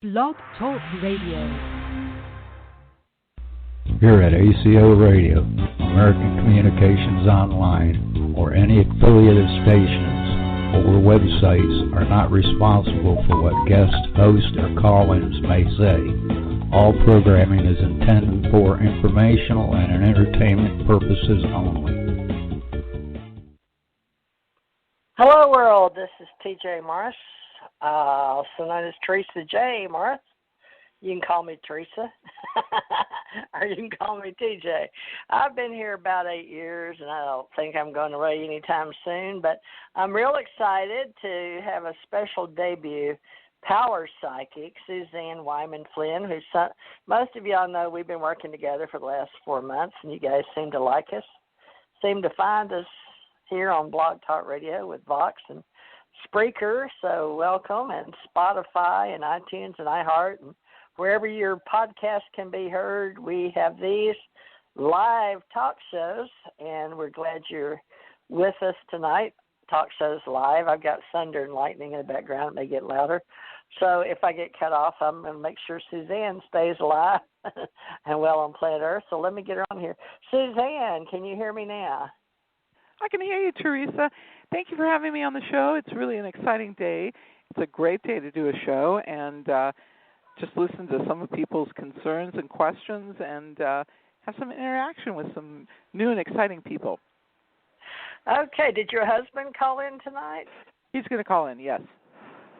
Blog Talk Radio. Here at ACO Radio, American Communications Online, or any affiliated stations or websites are not responsible for what guest hosts or call-ins may say. All programming is intended for informational and entertainment purposes only. Hello, world. This is TJ Morris, also known as Teresa J. Morris. You can call me Teresa, or you can call me TJ. I've been here about 8 years, and I don't think I'm going away anytime soon, but I'm real excited to have a special debut power psychic, Suzanne Wyman-Flynn, who most of y'all know we've been working together for the last 4 months, and you guys seem to like us, seem to find us here on Blog Talk Radio with Vox and Spreaker, so welcome, and Spotify and iTunes and iHeart, and wherever your podcast can be heard, we have these live talk shows, and we're glad you're with us tonight. Talk shows live. I've got thunder and lightning in the background. It may get louder. So if I get cut off, I'm going to make sure Suzanne stays alive and well on planet Earth. So let me get her on here. Suzanne, can you hear me now? I can hear you, Teresa. Thank you for having me on the show. It's really an exciting day. It's a great day to do a show and just listen to some of people's concerns and questions and have some interaction with some new and exciting people. Okay. Did your husband call in tonight? He's going to call in, yes.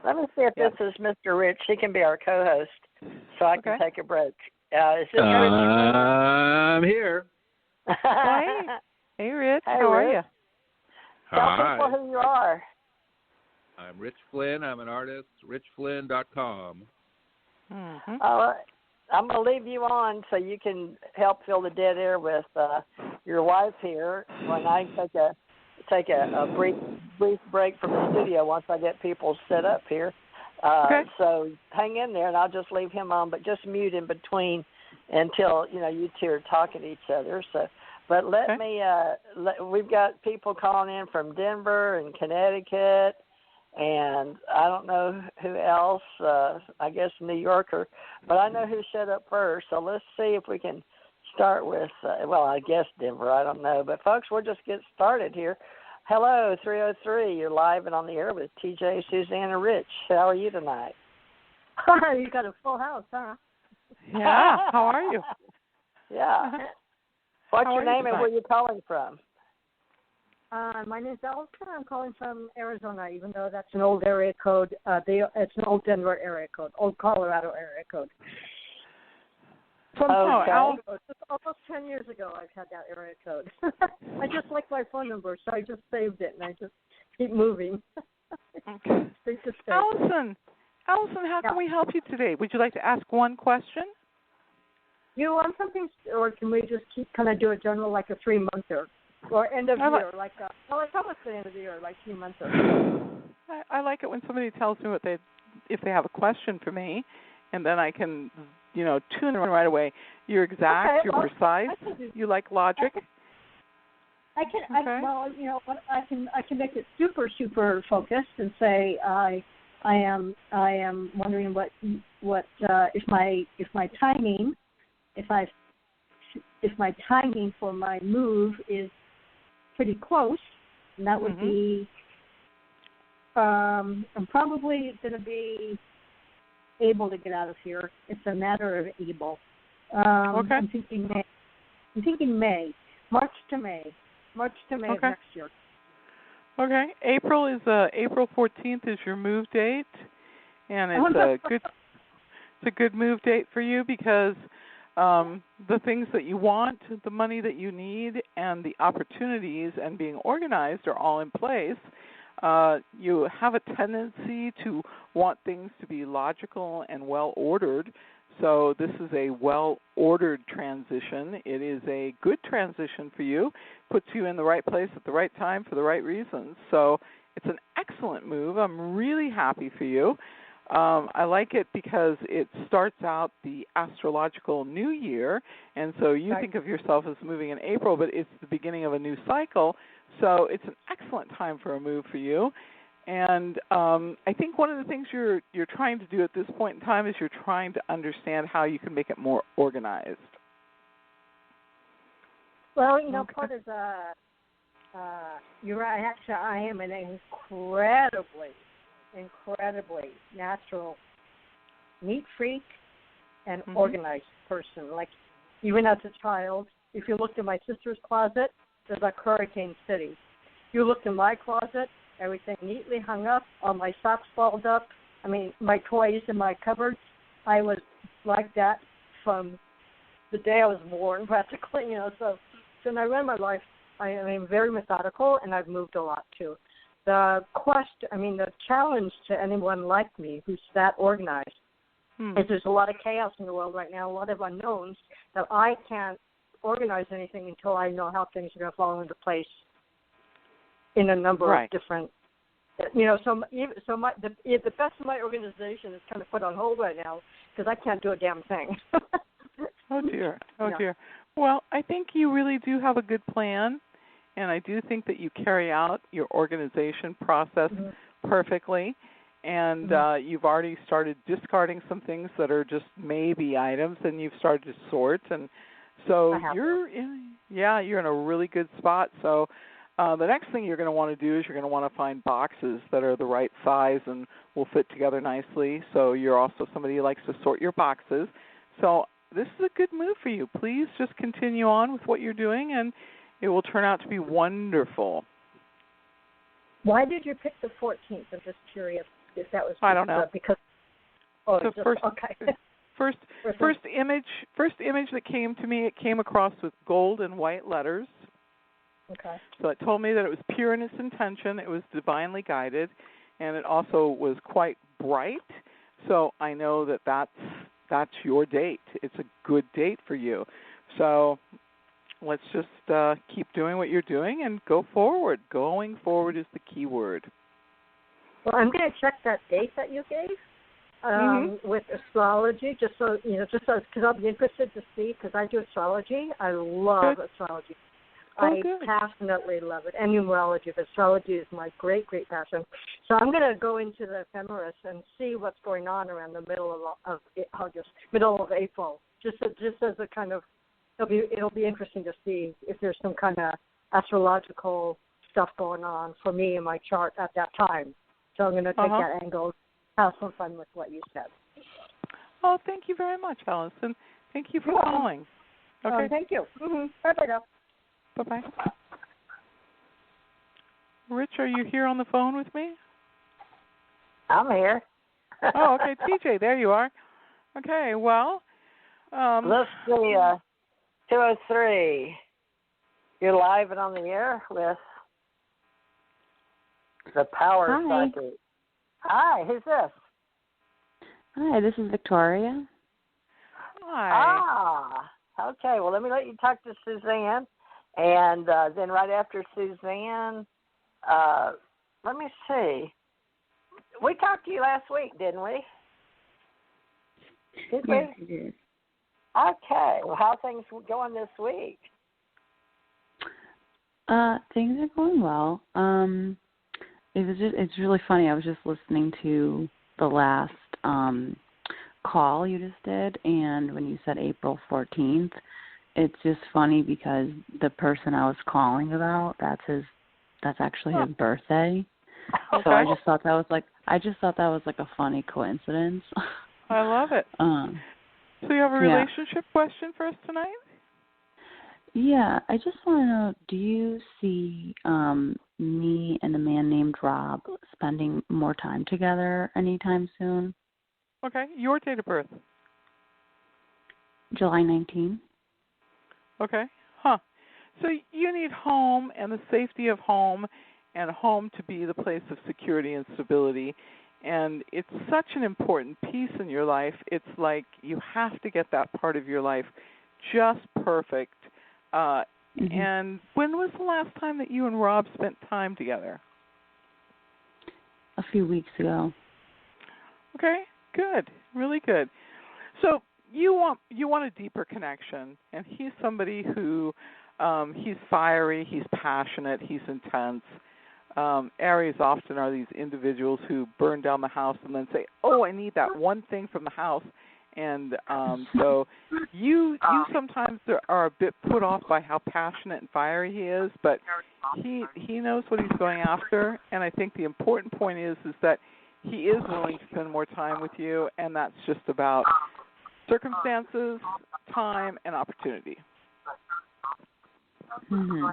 Let me see if this is Mr. Rich. He can be our co-host so I can take a break. Is this I'm here. Hey. Hey, Rich. Hey, how Rich. are you? Tell people who you are. I'm Rich Flynn. I'm an artist, richflynn.com. Mm-hmm. I'm going to leave you on so you can help fill the dead air with your wife here when I take a brief break from the studio once I get people set up here. Okay. So hang in there, and I'll just leave him on, but just mute in between until you two are talking to each other. But we've got people calling in from Denver and Connecticut, and I don't know who else, I guess New Yorker, but I know who shut up first, so let's see if we can start with, I guess Denver, I don't know. But, folks, we'll just get started here. Hello, 303, you're live and on the air with TJ, Suzanne, and Rich. How are you tonight? You got a full house, huh? Yeah, how are you? Yeah. What's your name and where you calling from? My name's Allison. I'm calling from Arizona, even though that's an old area code. It's an old Denver area code, old Colorado area code. From almost 10 years ago, I've had that area code. I just like my phone number, so I just saved it, and I just keep moving. Okay. Allison, how can we help you today? Would you like to ask one question? You want something, or can we just keep kind of do a general, like a 3-monther, or end of year, like it's almost the end of the year, like 3 months. I like it when somebody tells me if they have a question for me, and then I can, tune in right away. You're exact, you're precise, you like logic. I can make it super, super focused and say I am wondering what if my timing. If my timing for my move is pretty close, and that would be, I'm probably going to be able to get out of here. It's a matter of able. Okay. I'm thinking May, March to May of next year. Okay. April 14th is your move date, and it's a good move date for you because the things that you want, the money that you need, and the opportunities and being organized are all in place. You have a tendency to want things to be logical and well-ordered, so this is a well-ordered transition. It is a good transition for you, puts you in the right place at the right time for the right reasons. So it's an excellent move. I'm really happy for you. I like it because it starts out the astrological new year, and so you think of yourself as moving in April, but it's the beginning of a new cycle, so it's an excellent time for a move for you. And I think one of the things you're trying to do at this point in time is you're trying to understand how you can make it more organized. Well, part of the you're right. Actually, I am an incredibly natural, neat freak and organized person. Like, even as a child, if you looked in my sister's closet, there's like Hurricane City. If you looked in my closet, everything neatly hung up, all my socks balled up. I mean, my toys in my cupboards. I was like that from the day I was born, practically. So when I run my life, I am very methodical, and I've moved a lot too. The challenge to anyone like me who's that organized is there's a lot of chaos in the world right now, a lot of unknowns that I can't organize anything until I know how things are going to fall into place in a number of different. So the best of my organization is kind of put on hold right now because I can't do a damn thing. Oh dear. Well, I think you really do have a good plan, and I do think that you carry out your organization process perfectly. And you've already started discarding some things that are just maybe items, and you've started to sort. And so you're in a really good spot. So the next thing you're going to want to do is you're going to want to find boxes that are the right size and will fit together nicely. So you're also somebody who likes to sort your boxes. So this is a good move for you. Please just continue on with what you're doing, and it will turn out to be wonderful. Why did you pick the 14th? I'm just curious if that was. I don't know. Because first image that came to me, it came across with gold and white letters. Okay. So it told me that it was pure in its intention. It was divinely guided, and it also was quite bright. So I know that that's your date. It's a good date for you. So let's just keep doing what you're doing and go forward. Going forward is the key word. Well, I'm going to check that date that you gave with astrology, just because I'll be interested to see, because I do astrology. I love astrology. I passionately love it. And numerology. Astrology is my great, great passion. So I'm going to go into the ephemeris and see what's going on around the middle of August, middle of April, just as a kind of, it'll be interesting to see if there's some kind of astrological stuff going on for me in my chart at that time. So I'm going to take that angle, have some fun with what you said. Oh, thank you very much, Allison. Thank you for calling. Okay. Thank you. Bye-bye now. Bye-bye. Rich, are you here on the phone with me? I'm here. Oh, okay. TJ, there you are. Okay, well. Let's see, 203. You're live and on the air with the Power Psychic. Hi, who's this? Hi, this is Victoria. Hi. Okay. Well, let you talk to Suzanne. And then right after Suzanne, let me see. We talked to you last week, didn't we? Yes, we did. Okay. Well, how are things going this week? Things are going well. It's really funny. I was just listening to the last call you just did, and when you said April 14th, it's just funny because the person I was calling about, that's actually his birthday. Okay. So I just thought that was like a funny coincidence. I love it. So you have a relationship question for us tonight? Yeah, I just want to know, do you see me and a man named Rob spending more time together anytime soon? Okay. Your date of birth? July 19th. Okay. So you need home and the safety of home, and home to be the place of security and stability. And it's such an important piece in your life. It's like you have to get that part of your life just perfect. And when was the last time that you and Rob spent time together? A few weeks ago. Okay, good, really good. So you want a deeper connection, and he's somebody who he's fiery, he's passionate, he's intense. Aries often are these individuals who burn down the house and then say, "Oh, I need that one thing from the house." And so you sometimes are a bit put off by how passionate and fiery he is, but he knows what he's going after. And I think the important point is that he is willing to spend more time with you, and that's just about circumstances, time, and opportunity. Mm-hmm.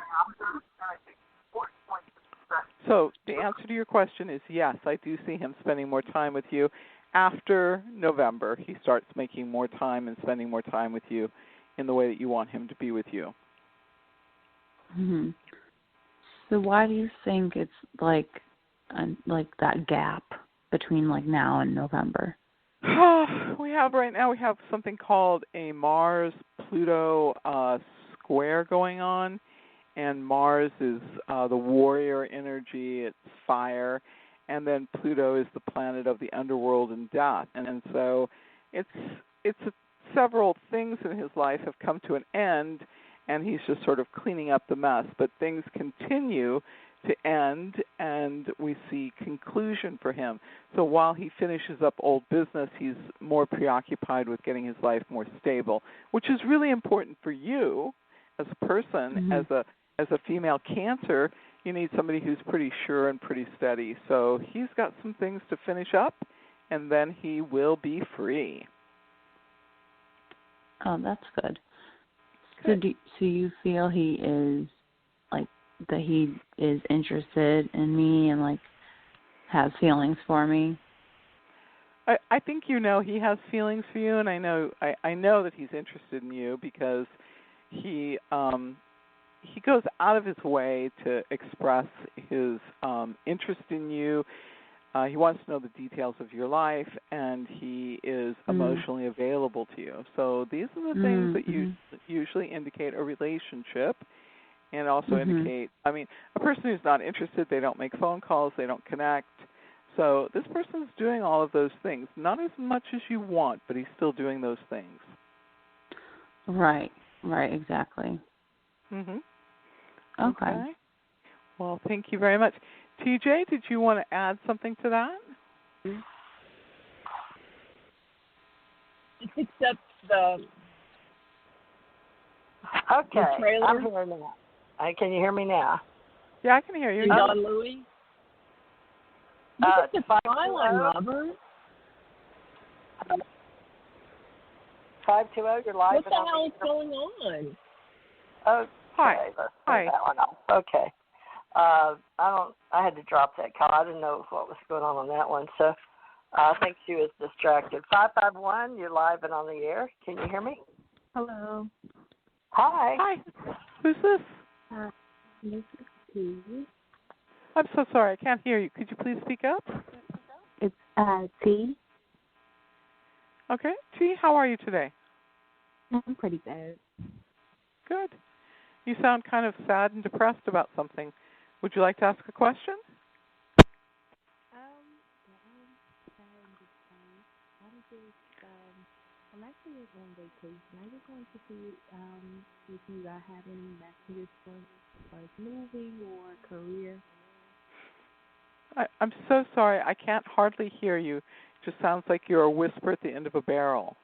So the answer to your question is yes, I do see him spending more time with you. After November, he starts making more time and spending more time with you in the way that you want him to be with you. Mm-hmm. So why do you think it's like that gap between like now and November? We have something called a Mars-Pluto square going on, and Mars is the warrior energy, it's fire, and then Pluto is the planet of the underworld and death. And so several things in his life have come to an end, and he's just sort of cleaning up the mess. But things continue to end, and we see conclusion for him. So while he finishes up old business, he's more preoccupied with getting his life more stable, which is really important for you as a person. Mm-hmm. As a female Cancer, you need somebody who's pretty sure and pretty steady. So he's got some things to finish up, and then he will be free. Oh, that's good. So do you feel he is, like, that he is interested in me and, like, has feelings for me? I think he has feelings for you, and I know that he's interested in you because he goes out of his way to express his interest in you. He wants to know the details of your life, and he is emotionally available to you. So these are the things that usually indicate a relationship, and also indicate, a person who's not interested, they don't make phone calls, they don't connect. So this person's doing all of those things, not as much as you want, but he's still doing those things. Right, exactly. Mm-hmm. Okay. Well, thank you very much. TJ, did you want to add something to that? Except the trailer. I'm here now. Can you hear me now? Yeah, I can hear you. Don Louis. Look at the Twilight Lover. 520, you're live. What the hell is going on? Oh, hi. Let's hi. That one off. Okay. I had to drop that call. I didn't know what was going on that one, so I think she was distracted. 551, you're live and on the air. Can you hear me? Hello. Hi. Hi. Who's this? This is T. I'm so sorry, I can't hear you. Could you please speak up? It's T. Okay. T, how are you today? I'm pretty bad. Good. You sound kind of sad and depressed about something. Would you like to ask a question? I'm actually on vacation. I just wanted to see if you guys have any messages for like moving or career. I'm so sorry. I can't hardly hear you. It just sounds like you're a whisper at the end of a barrel.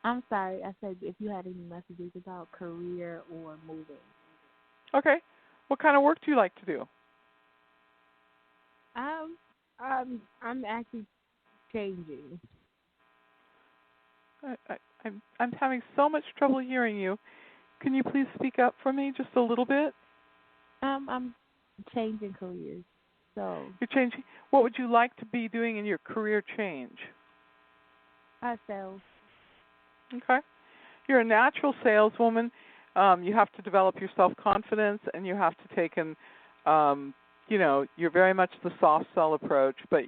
I'm sorry. I said if you had any messages about career or moving. Okay. What kind of work do you like to do? I'm actually changing. I'm having so much trouble hearing you. Can you please speak up for me just a little bit? I'm changing careers. So you're changing. What would you like to be doing in your career change? Sales. Okay. You're a natural saleswoman. You have to develop your self-confidence, and you have to take you're very much the soft sell approach, but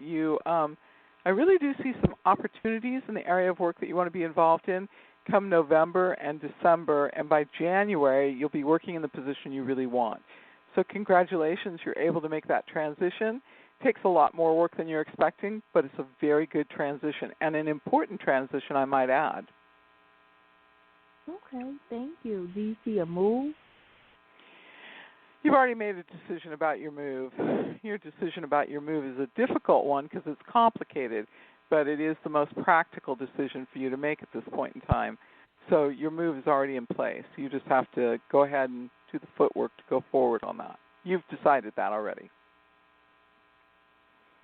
I really do see some opportunities in the area of work that you want to be involved in come November and December, and by January, you'll be working in the position you really want. So congratulations, you're able to make that transition. It takes a lot more work than you're expecting, but it's a very good transition, and an important transition, I might add. Okay, thank you. Do you see a move? You've already made a decision about your move. Your decision about your move is a difficult one because it's complicated, but it is the most practical decision for you to make at this point in time. So your move is already in place. You just have to go ahead and do the footwork to go forward on that. You've decided that already.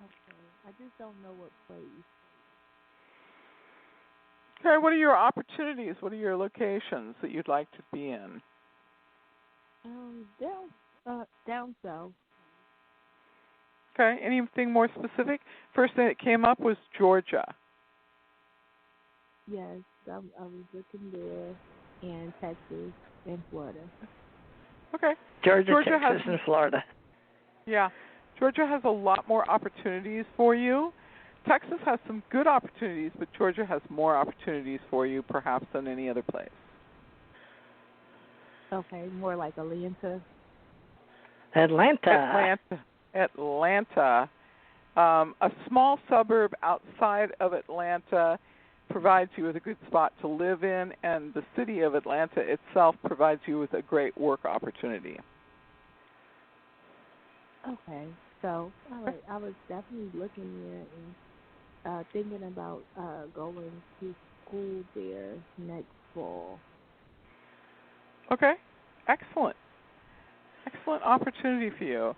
Okay. I just don't know what place. Okay, what are your opportunities? What are your locations that you'd like to be in? Down south. Okay, anything more specific? First thing that came up was Georgia. Yes, I was looking there, and Texas and Florida. Okay. Georgia, Texas, and Florida. Yeah. Georgia has a lot more opportunities for you. Texas has some good opportunities, but Georgia has more opportunities for you perhaps than any other place. Okay, more like Atlanta. Atlanta. A small suburb outside of Atlanta provides you with a good spot to live in, and the city of Atlanta itself provides you with a great work opportunity. Okay, so all right, I was definitely looking there and thinking about going to school there next fall. Okay, excellent. Excellent opportunity for you.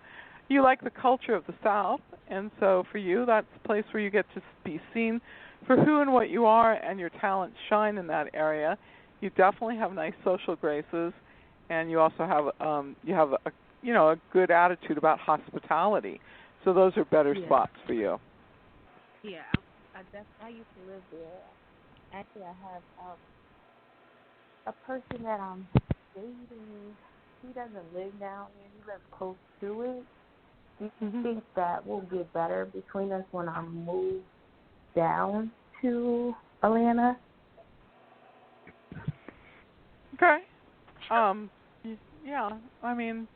You like the culture of the South, and so for you, that's a place where you get to be seen for who and what you are, and your talents shine in that area. You definitely have nice social graces, and you also have a good attitude about hospitality. So those are better spots for you. Yeah, I used to live there. Actually, I have a person that I'm dating. He doesn't live down there. He lives close to it. Do you think that will get better between us when I move down to Atlanta? Okay. Yeah, I mean,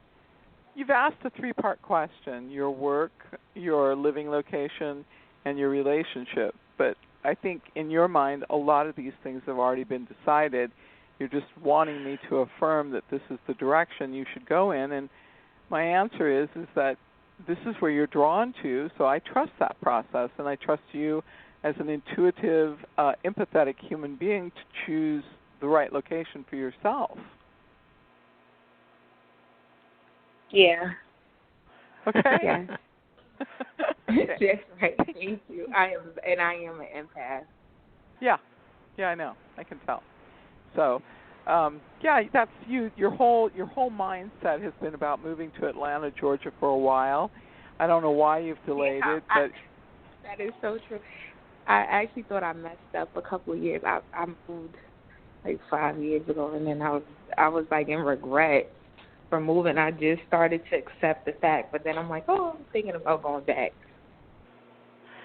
you've asked a three-part question: your work, your living location, and your relationship. But I think in your mind, a lot of these things have already been decided. You're just wanting me to affirm that this is the direction you should go in, and my answer is that this is where you're drawn to, so I trust that process, and I trust you as an intuitive, empathetic human being to choose the right location for yourself. Yeah. Okay? Yeah. That's right. Thank you. I am an empath. Yeah, I know. I can tell. So, that's you. Your whole mindset has been about moving to Atlanta, Georgia, for a while. I don't know why you've delayed it, but that is so true. I actually thought I messed up a couple of years. I moved like 5 years ago, and then I was like in regret for moving. I just started to accept the fact, but then I'm like, I'm thinking about going back.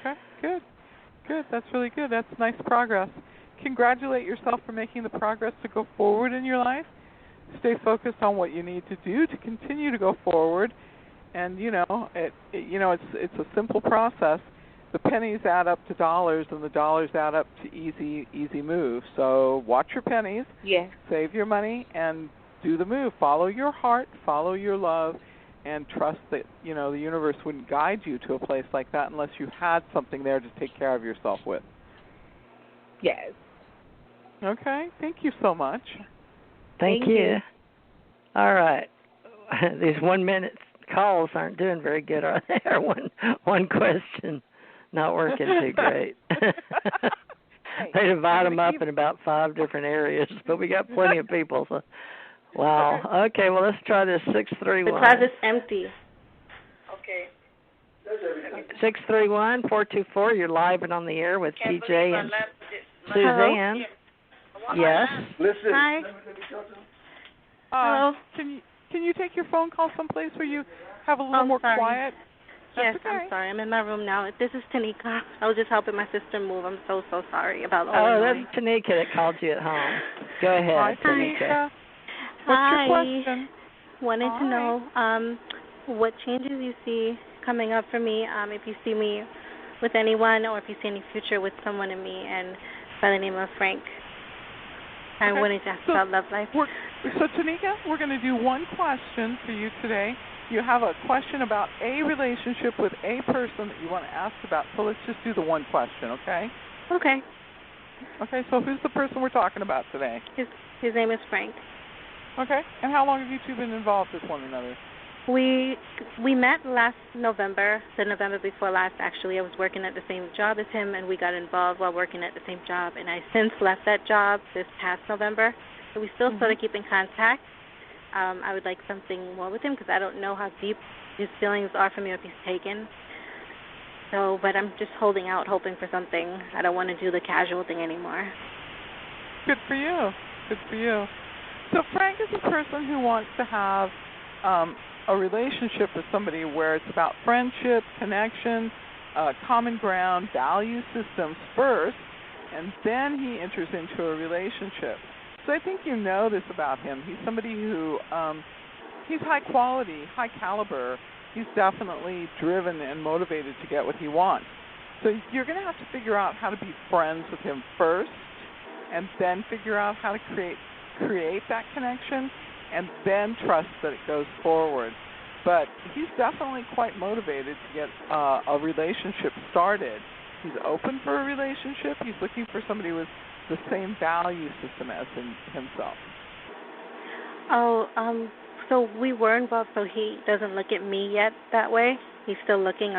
Okay, good. That's really good. That's nice progress. Congratulate yourself for making the progress to go forward in your life. Stay focused on what you need to do to continue to go forward. And it's a simple process. The pennies add up to dollars, and the dollars add up to easy moves. So watch your pennies. Yeah. Save your money and do the move. Follow your heart. Follow your love. And trust that, the universe wouldn't guide you to a place like that unless you had something there to take care of yourself with. Yes. Okay. Thank you so much. Thank you. All right. These 1 minute calls aren't doing very good, are they? Or one question not working too great. They divide them up in about 5 different areas, but we got plenty of people. So. Wow. Okay, well, let's try this 631. Because it's empty. Okay. 631-424, you're live and on the air with TJ and Suzanne. Yes. Listen. Hi. Hello. Can you take your phone call someplace where you have a little more quiet? Yes, okay. I'm sorry. I'm in my room now. This is Tanika. I was just helping my sister move. I'm so sorry about all Oh, the noise. that's Tanika that called you at home. Go ahead, Hi, Tanika. What's your question? Wanted to know what changes you see coming up for me, if you see me with anyone or if you see any future with someone in me, and by the name of Frank. I wanted to ask about love life. So, Tanika, we're going to do one question for you today. You have a question about a relationship with a person that you want to ask about. So let's just do the one question, okay? Okay. Okay, so who's the person we're talking about today? His name is Frank. Okay, and how long have you two been involved with one another? We met last November, the November before last, actually. I was working at the same job as him, and we got involved while working at the same job. And I since left that job this past November, so we still sort of keep in contact. I would like something more with him because I don't know how deep his feelings are for me or if he's taken. So, but I'm just holding out, hoping for something. I don't want to do the casual thing anymore. Good for you. Good for you. So Frank is a person who wants to have a relationship with somebody where it's about friendship, connection, common ground, value systems first, and then he enters into a relationship. So I think you know this about him. He's somebody who, he's high quality, high caliber. He's definitely driven and motivated to get what he wants. So you're going to have to figure out how to be friends with him first, and then figure out how to create that connection, and then trust that it goes forward. But he's definitely quite motivated to get a relationship started. He's open for a relationship. He's looking for somebody with the same value system as himself. So we were involved, so he doesn't look at me yet that way? He's still looking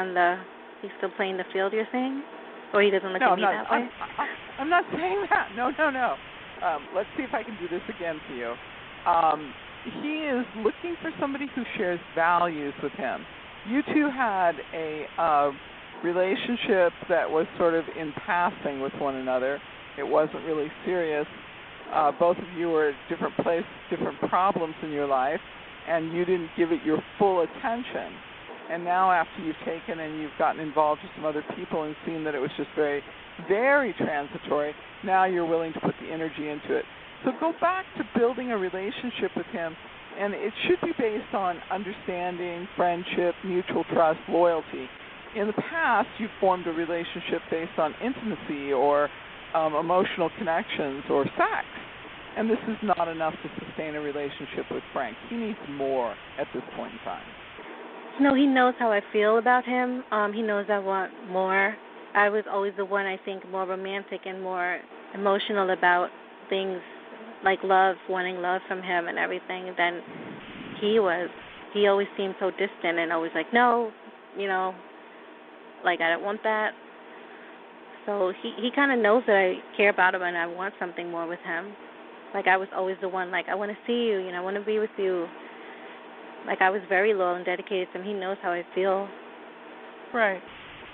he's still playing the field, you're saying? Or he doesn't look at me that way? I'm not saying that. No. Let's see if I can do this again for you. He is looking for somebody who shares values with him. You two had a relationship that was sort of in passing with one another. It wasn't really serious. Both of you were at different places, different problems in your life, and you didn't give it your full attention. And now after you've taken and you've gotten involved with some other people and seen that it was just very, very transitory, now you're willing to put the energy into it. So go back to building a relationship with him, and it should be based on understanding, friendship, mutual trust, loyalty. In the past, you've formed a relationship based on intimacy or emotional connections or sex, and this is not enough to sustain a relationship with Frank. He needs more at this point in time. No, he knows how I feel about him. He knows I want more. I was always the one, I think, more romantic and more emotional about things like love, wanting love from him and everything than he was. He always seemed so distant and always like, no, like I don't want that. So he kind of knows that I care about him and I want something more with him. Like I was always the one, like I want to see you, I want to be with you. Like I was very loyal and dedicated to him. He knows how I feel. Right.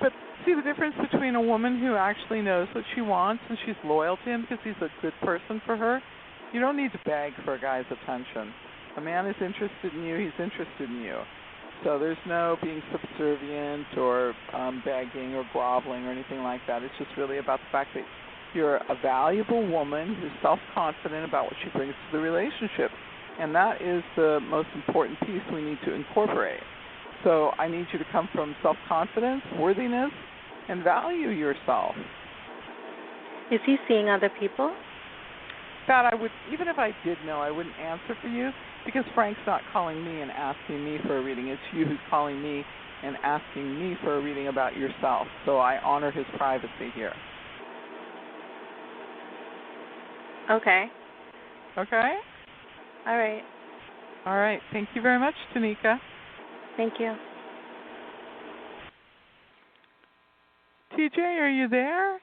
But see the difference between a woman who actually knows what she wants and she's loyal to him because he's a good person for her. You don't need to beg for a guy's attention. A man is interested in you, he's interested in you. So there's no being subservient or begging or groveling or anything like that. It's just really about the fact that you're a valuable woman who's self-confident about what she brings to the relationship. And that is the most important piece we need to incorporate. So I need you to come from self-confidence, worthiness, and value yourself. Is he seeing other people? That I would, even if I did know, I wouldn't answer for you because Frank's not calling me and asking me for a reading. It's you who's calling me and asking me for a reading about yourself. So I honor his privacy here. Okay. Okay? All right. All right. Thank you very much, Tanika. Thank you. TJ, are you there?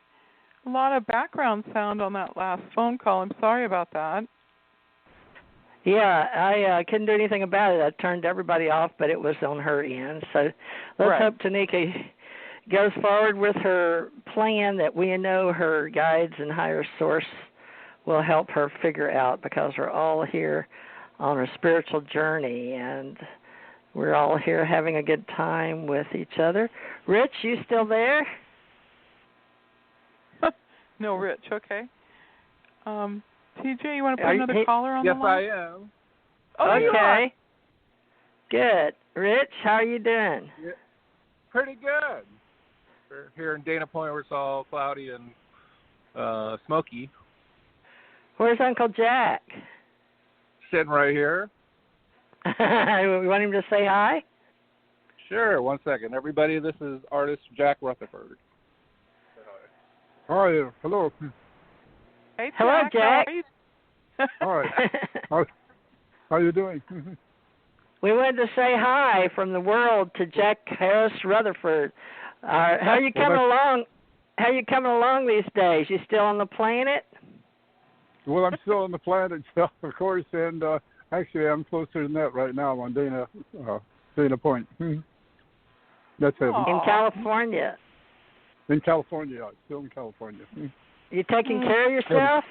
A lot of background sound on that last phone call. I'm sorry about that. Yeah, I couldn't do anything about it. I turned everybody off, but it was on her end. So let's hope Tanika goes forward with her plan that we know her guides and higher source will help her figure out, because we're all here on a spiritual journey and we're all here having a good time with each other. Rich, you still there? No, Rich, okay. TJ, you want to put another caller on the line? Yes, I am. Oh, okay. Good. Rich, how are you doing? Yeah, pretty good. We're here in Dana Point where it's all cloudy and smoky. Where's Uncle Jack? sitting right here. We want him to say hi? Sure, one second. Everybody, this is artist Jack Rutherford. Hi, hello. Hey, Jack. Hello, Jack. How are you? Hi. How you doing? We wanted to say hi from the world to Jack Harris Rutherford. How are you coming along? How are you coming along these days? You still on the planet? Well, I'm still on the planet, of course, and actually I'm closer than that right now. I'm on Dana Point. That's it. In California. In California, still in California. You taking care of yourself?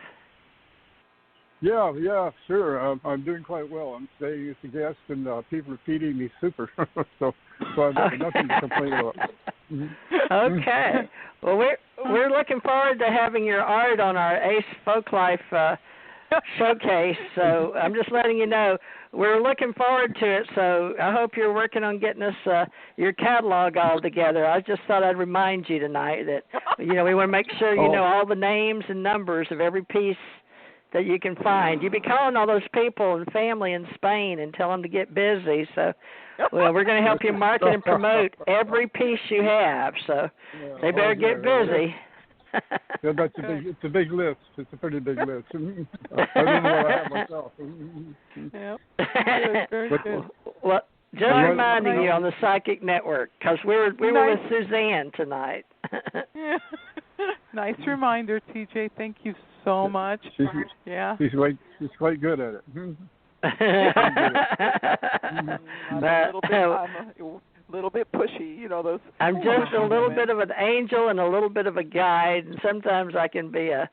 Yeah, sure. I'm doing quite well. I'm staying as a guest, and people are feeding me super, so I've got nothing to complain about. Okay. Well, we're looking forward to having your art on our Ace Folklife showcase. So I'm just letting you know we're looking forward to it. So I hope you're working on getting us your catalog all together. I just thought I'd remind you tonight that we want to make sure you know all the names and numbers of every piece that you can find. You be calling all those people and family in Spain and tell them to get busy. So, we're going to help you market and promote every piece you have. So, they better get busy. Yeah, it's a big list. It's a pretty big list. I don't know what I have myself. Yep. Very good. Well, just reminding you on the Psychic Network, because we were with Suzanne tonight. Nice reminder, TJ. Thank you so much. She's quite good at it. I'm a little bit pushy, those. I'm just a little bit of an angel and a little bit of a guide, and sometimes I can be a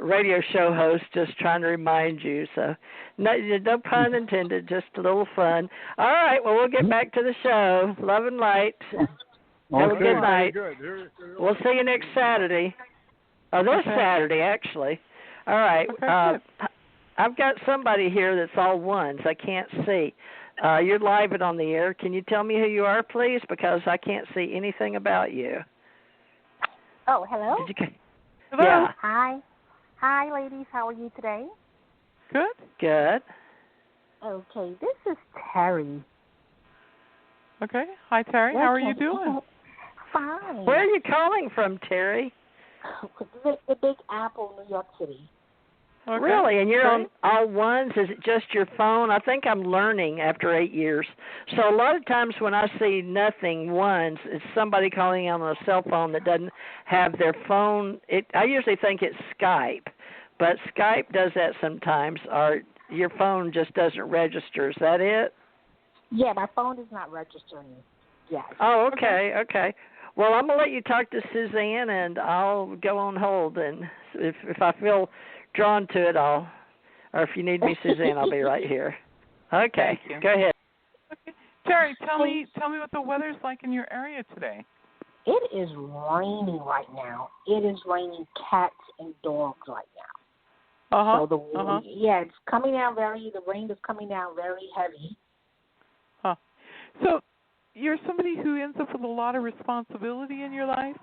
radio show host just trying to remind you. So, no pun intended, just a little fun. All right, well, we'll get back to the show. Love and light. Have a good night. Good. We'll see you next Saturday. This Saturday, actually. All right. Okay, I've got somebody here that's all ones. I can't see. You're live and on the air. Can you tell me who you are, please? Because I can't see anything about you. Oh, hello? Hello. Yeah. Hi, ladies. How are you today? Good. Okay, this is Terry. Okay. Hi, Terry. How are you doing? Fine. Where are you calling from, Terry? The Big Apple, New York City. Okay. Really? And you're on all ones? Is it just your phone? I think I'm learning after 8 years. So a lot of times when I see nothing ones, it's somebody calling on a cell phone that doesn't have their phone. I usually think it's Skype, but Skype does that sometimes, or your phone just doesn't register. Is that it? Yeah, my phone is not registering. Yes. Oh, okay. Well, I'm going to let you talk to Suzanne, and I'll go on hold. And if I feel drawn to it, or if you need me, Suzanne, I'll be right here. Okay, go ahead. Okay. Terry, tell me what the weather's like in your area today. It is raining right now. It is raining cats and dogs right now. So it's coming down the rain is coming down very heavy. So you're somebody who ends up with a lot of responsibility in your life.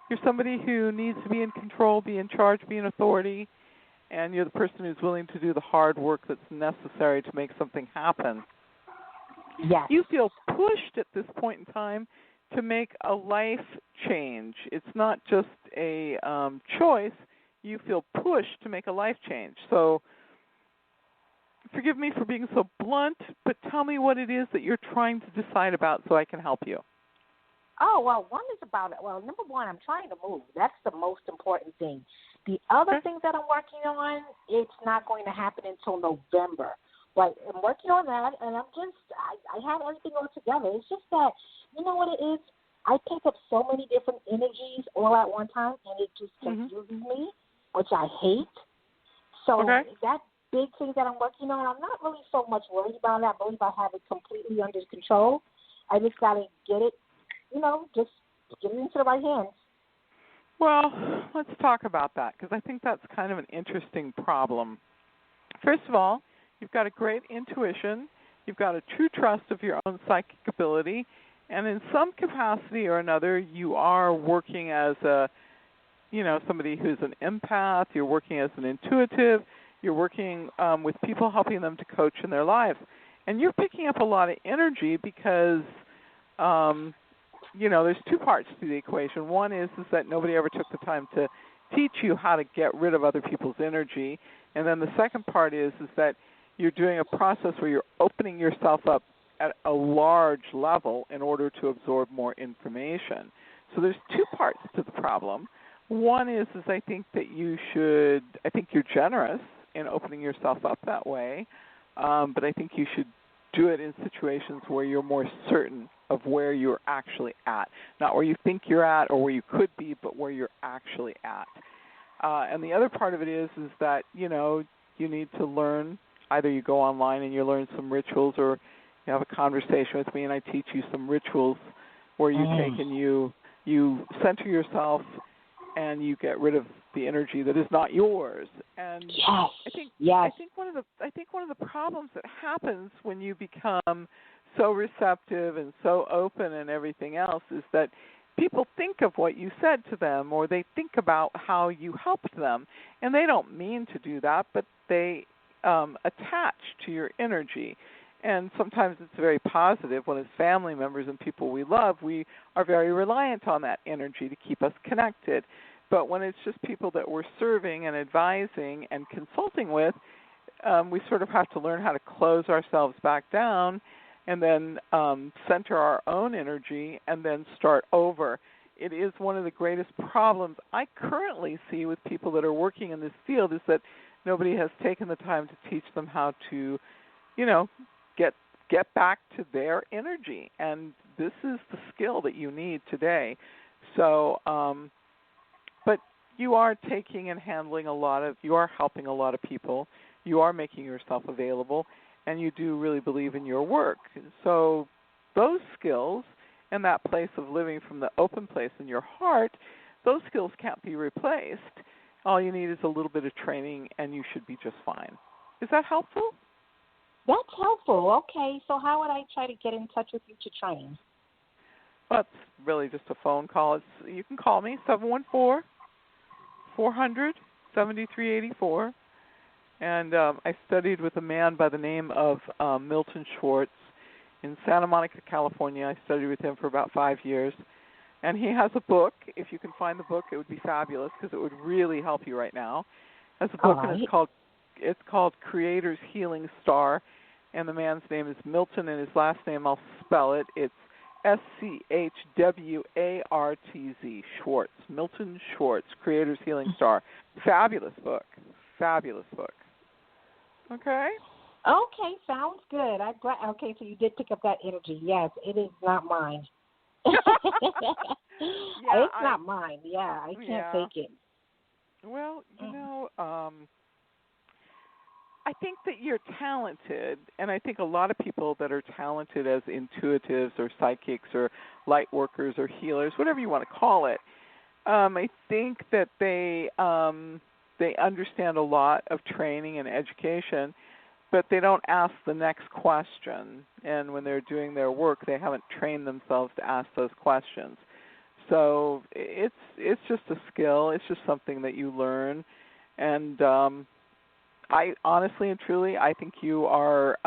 You're somebody who needs to be in control, be in charge, be in authority, and you're the person who's willing to do the hard work that's necessary to make something happen. Yes. You feel pushed at this point in time to make a life change. It's not just a choice. You feel pushed to make a life change. So forgive me for being so blunt, but tell me what it is that you're trying to decide about so I can help you. Oh, well, number one, I'm trying to move. That's the most important thing. The other thing that I'm working on, it's not going to happen until November. But I'm working on that, and I have everything all together. It's just that, you know what it is? I pick up so many different energies all at one time, and it just confuses me, which I hate. So that big thing that I'm working on, I'm not really so much worried about it. I believe I have it completely under control. I just got to get it, just get it into the right hands. Well, let's talk about that, because I think that's kind of an interesting problem. First of all, you've got a great intuition. You've got a true trust of your own psychic ability. And in some capacity or another, you are working as somebody who's an empath. You're working as an intuitive. You're working with people, helping them to coach in their lives. And you're picking up a lot of energy because, there's two parts to the equation. One is that nobody ever took the time to teach you how to get rid of other people's energy. And then the second part is that you're doing a process where you're opening yourself up at a large level in order to absorb more information. So there's two parts to the problem. One is I think you're generous in opening yourself up that way, but I think you should do it in situations where you're more certain of where you're actually at. Not where you think you're at or where you could be, but where you're actually at. And the other part of it is that, you need to learn. Either you go online and you learn some rituals, or you have a conversation with me and I teach you some rituals where you take and you center yourself and you get rid of the energy that is not yours. And I think one of the problems that happens when you become so receptive and so open and everything else is that people think of what you said to them, or they think about how you helped them, and they don't mean to do that, but they attach to your energy. And sometimes it's very positive. When it's family members and people we love, we are very reliant on that energy to keep us connected. But when it's just people that we're serving and advising and consulting with, we sort of have to learn how to close ourselves back down and then center our own energy and then start over. It is one of the greatest problems I currently see with people that are working in this field is that nobody has taken the time to teach them how to, get back to their energy. And this is the skill that you need today. So, but you are taking and handling you are helping a lot of people. You are making yourself available, and you do really believe in your work. So those skills and that place of living from the open place in your heart, those skills can't be replaced. All you need is a little bit of training, and you should be just fine. Is that helpful? That's helpful. Okay, so how would I try to get in touch with you to train? Well, it's really just a phone call. You can call me, 714-400-7384. And I studied with a man by the name of Milton Schwartz in Santa Monica, California. I studied with him for about 5 years. And he has a book. If you can find the book, it would be fabulous because it would really help you right now. Has a book, and it's called Creator's Healing Star. And the man's name is Milton, and his last name, I'll spell it. It's Schwartz, Schwartz. Milton Schwartz, Creator's Healing Star. Fabulous book. Fabulous book. Okay? Okay, sounds good. Okay, so you did pick up that energy. Yes, it is not mine. It's not mine. Yeah, I can't take it. Well, I think that you're talented, and I think a lot of people that are talented as intuitives or psychics or light workers or healers, whatever you want to call it, I think that they understand a lot of training and education, but they don't ask the next question. And when they're doing their work, they haven't trained themselves to ask those questions. So it's just a skill. It's just something that you learn. And I honestly and truly, I think you are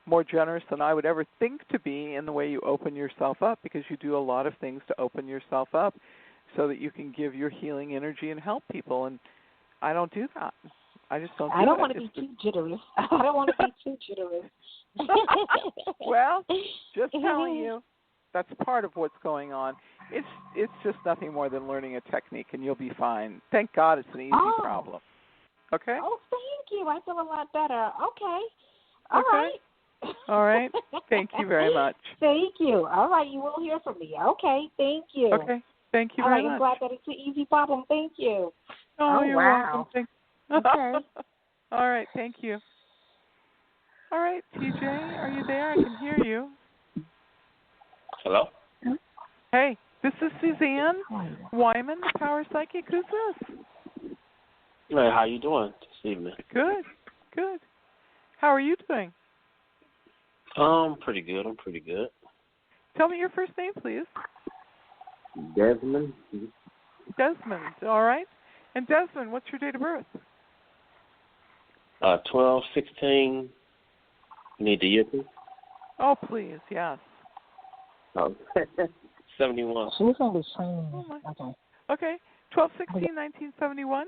more generous than I would ever think to be in the way you open yourself up, because you do a lot of things to open yourself up so that you can give your healing energy and help people. And I don't do that. I just don't do that. I don't want to be too jittery. Well, just telling you, that's part of what's going on. It's just nothing more than learning a technique, and you'll be fine. Thank God it's an easy problem. Okay? Oh, thank you. I feel a lot better. Okay. All right. Thank you very much. Thank you. All right. You will hear from me. Okay. Thank you. Okay. Thank you very much. I'm glad that it's an easy problem. Thank you. Oh, you're welcome. Okay. All right. Thank you. All right, TJ, are you there? I can hear you. Hello? Hey, this is Suzanne Wyman, the Power Psychic. Who's this? Hey, how you doing this evening? Good. How are you doing? Pretty good. I'm pretty good. Tell me your first name, please. Desmond. Desmond, all right. And Desmond, what's your date of birth? 12:16. You need the year, please? Oh, please, yes. Oh, 71. She's on the same. Oh my. Okay. Okay, 12/16/1971.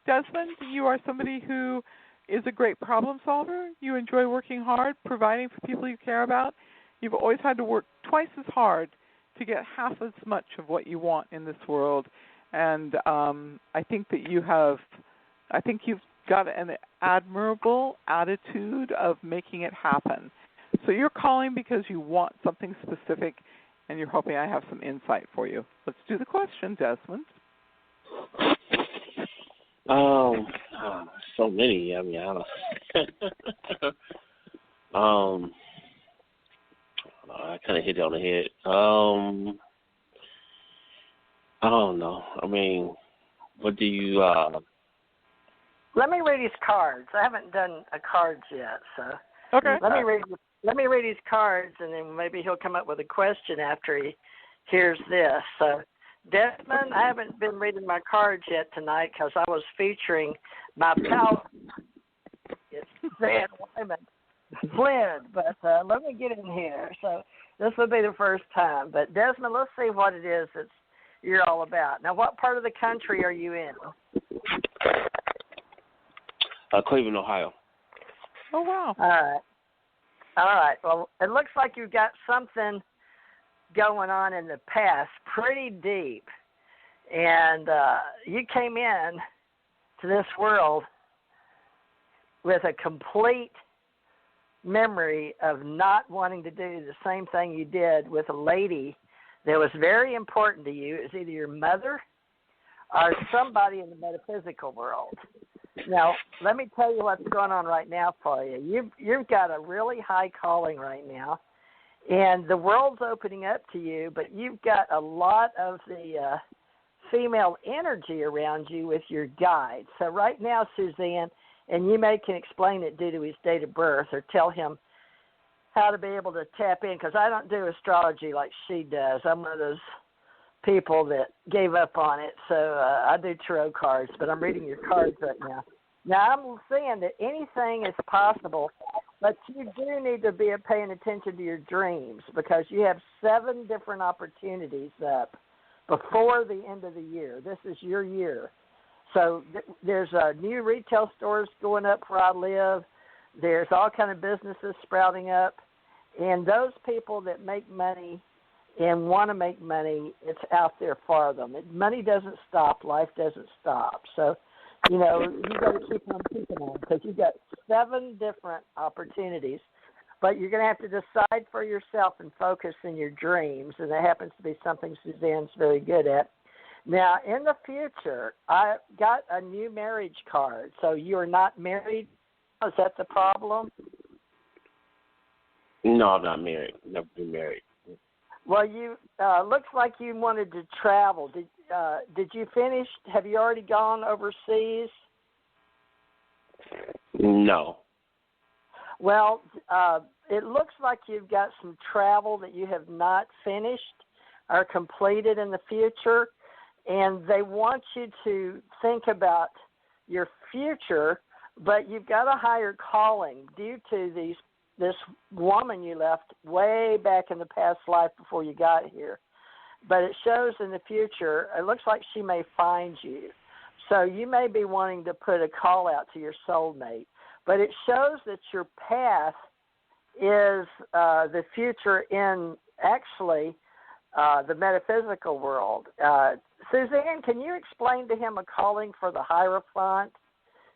Desmond, you are somebody who is a great problem solver. You enjoy working hard, providing for people you care about. You've always had to work twice as hard to get half as much of what you want in this world. And I think that you've got an admirable attitude of making it happen. So you're calling because you want something specific, and you're hoping I have some insight for you. Let's do the question, Desmond. So many. I mean, I don't. I kind of hit it on the head. I don't know. I mean, what do you? Let me read his cards. I haven't done a cards yet, so. Okay. Let me read his cards, and then maybe he'll come up with a question after he hears this. So, Desmond, I haven't been reading my cards yet tonight because I was featuring my pal. It's Suzanne Wyman-Flynn, but let me get in here. So this will be the first time. But Desmond, let's see what it is that you're all about. Now, what part of the country are you in? Cleveland, Ohio. Oh, wow. All right. Well, it looks like you've got something going on in the past pretty deep. And you came in to this world with a complete memory of not wanting to do the same thing you did with a lady that was very important to you. It was either your mother or somebody in the metaphysical world. Now, let me tell you what's going on right now for you. You've got a really high calling right now, and the world's opening up to you, but you've got a lot of the female energy around you with your guide. So right now, Suzanne, and you can explain it due to his date of birth or tell him how to be able to tap in, because I don't do astrology like she does. I'm one of those people that gave up on it, so I do tarot cards, but I'm reading your cards right now. Now, I'm saying that anything is possible, but you do need to be paying attention to your dreams, because you have 7 different opportunities up before the end of the year. This is your year. So there's new retail stores going up where I live. There's all kind of businesses sprouting up, and those people that make money and want to make money, it's out there for them. Money doesn't stop. Life doesn't stop. So, you got to keep on keeping on, because you've got 7 different opportunities. But you're going to have to decide for yourself and focus in your dreams, and that happens to be something Suzanne's very good at. Now, in the future, I got a new marriage card. So you're not married? Is that the problem? No, I'm not married. Never been married. Well, you looks like you wanted to travel. Did you finish? Have you already gone overseas? No. Well, it looks like you've got some travel that you have not finished or completed in the future, and they want you to think about your future, but you've got a higher calling due to this woman you left way back in the past life before you got here. But it shows in the future, it looks like she may find you. So you may be wanting to put a call out to your soulmate. But it shows that your path is the future in actually the metaphysical world. Suzanne, can you explain to him a calling for the Hierophant?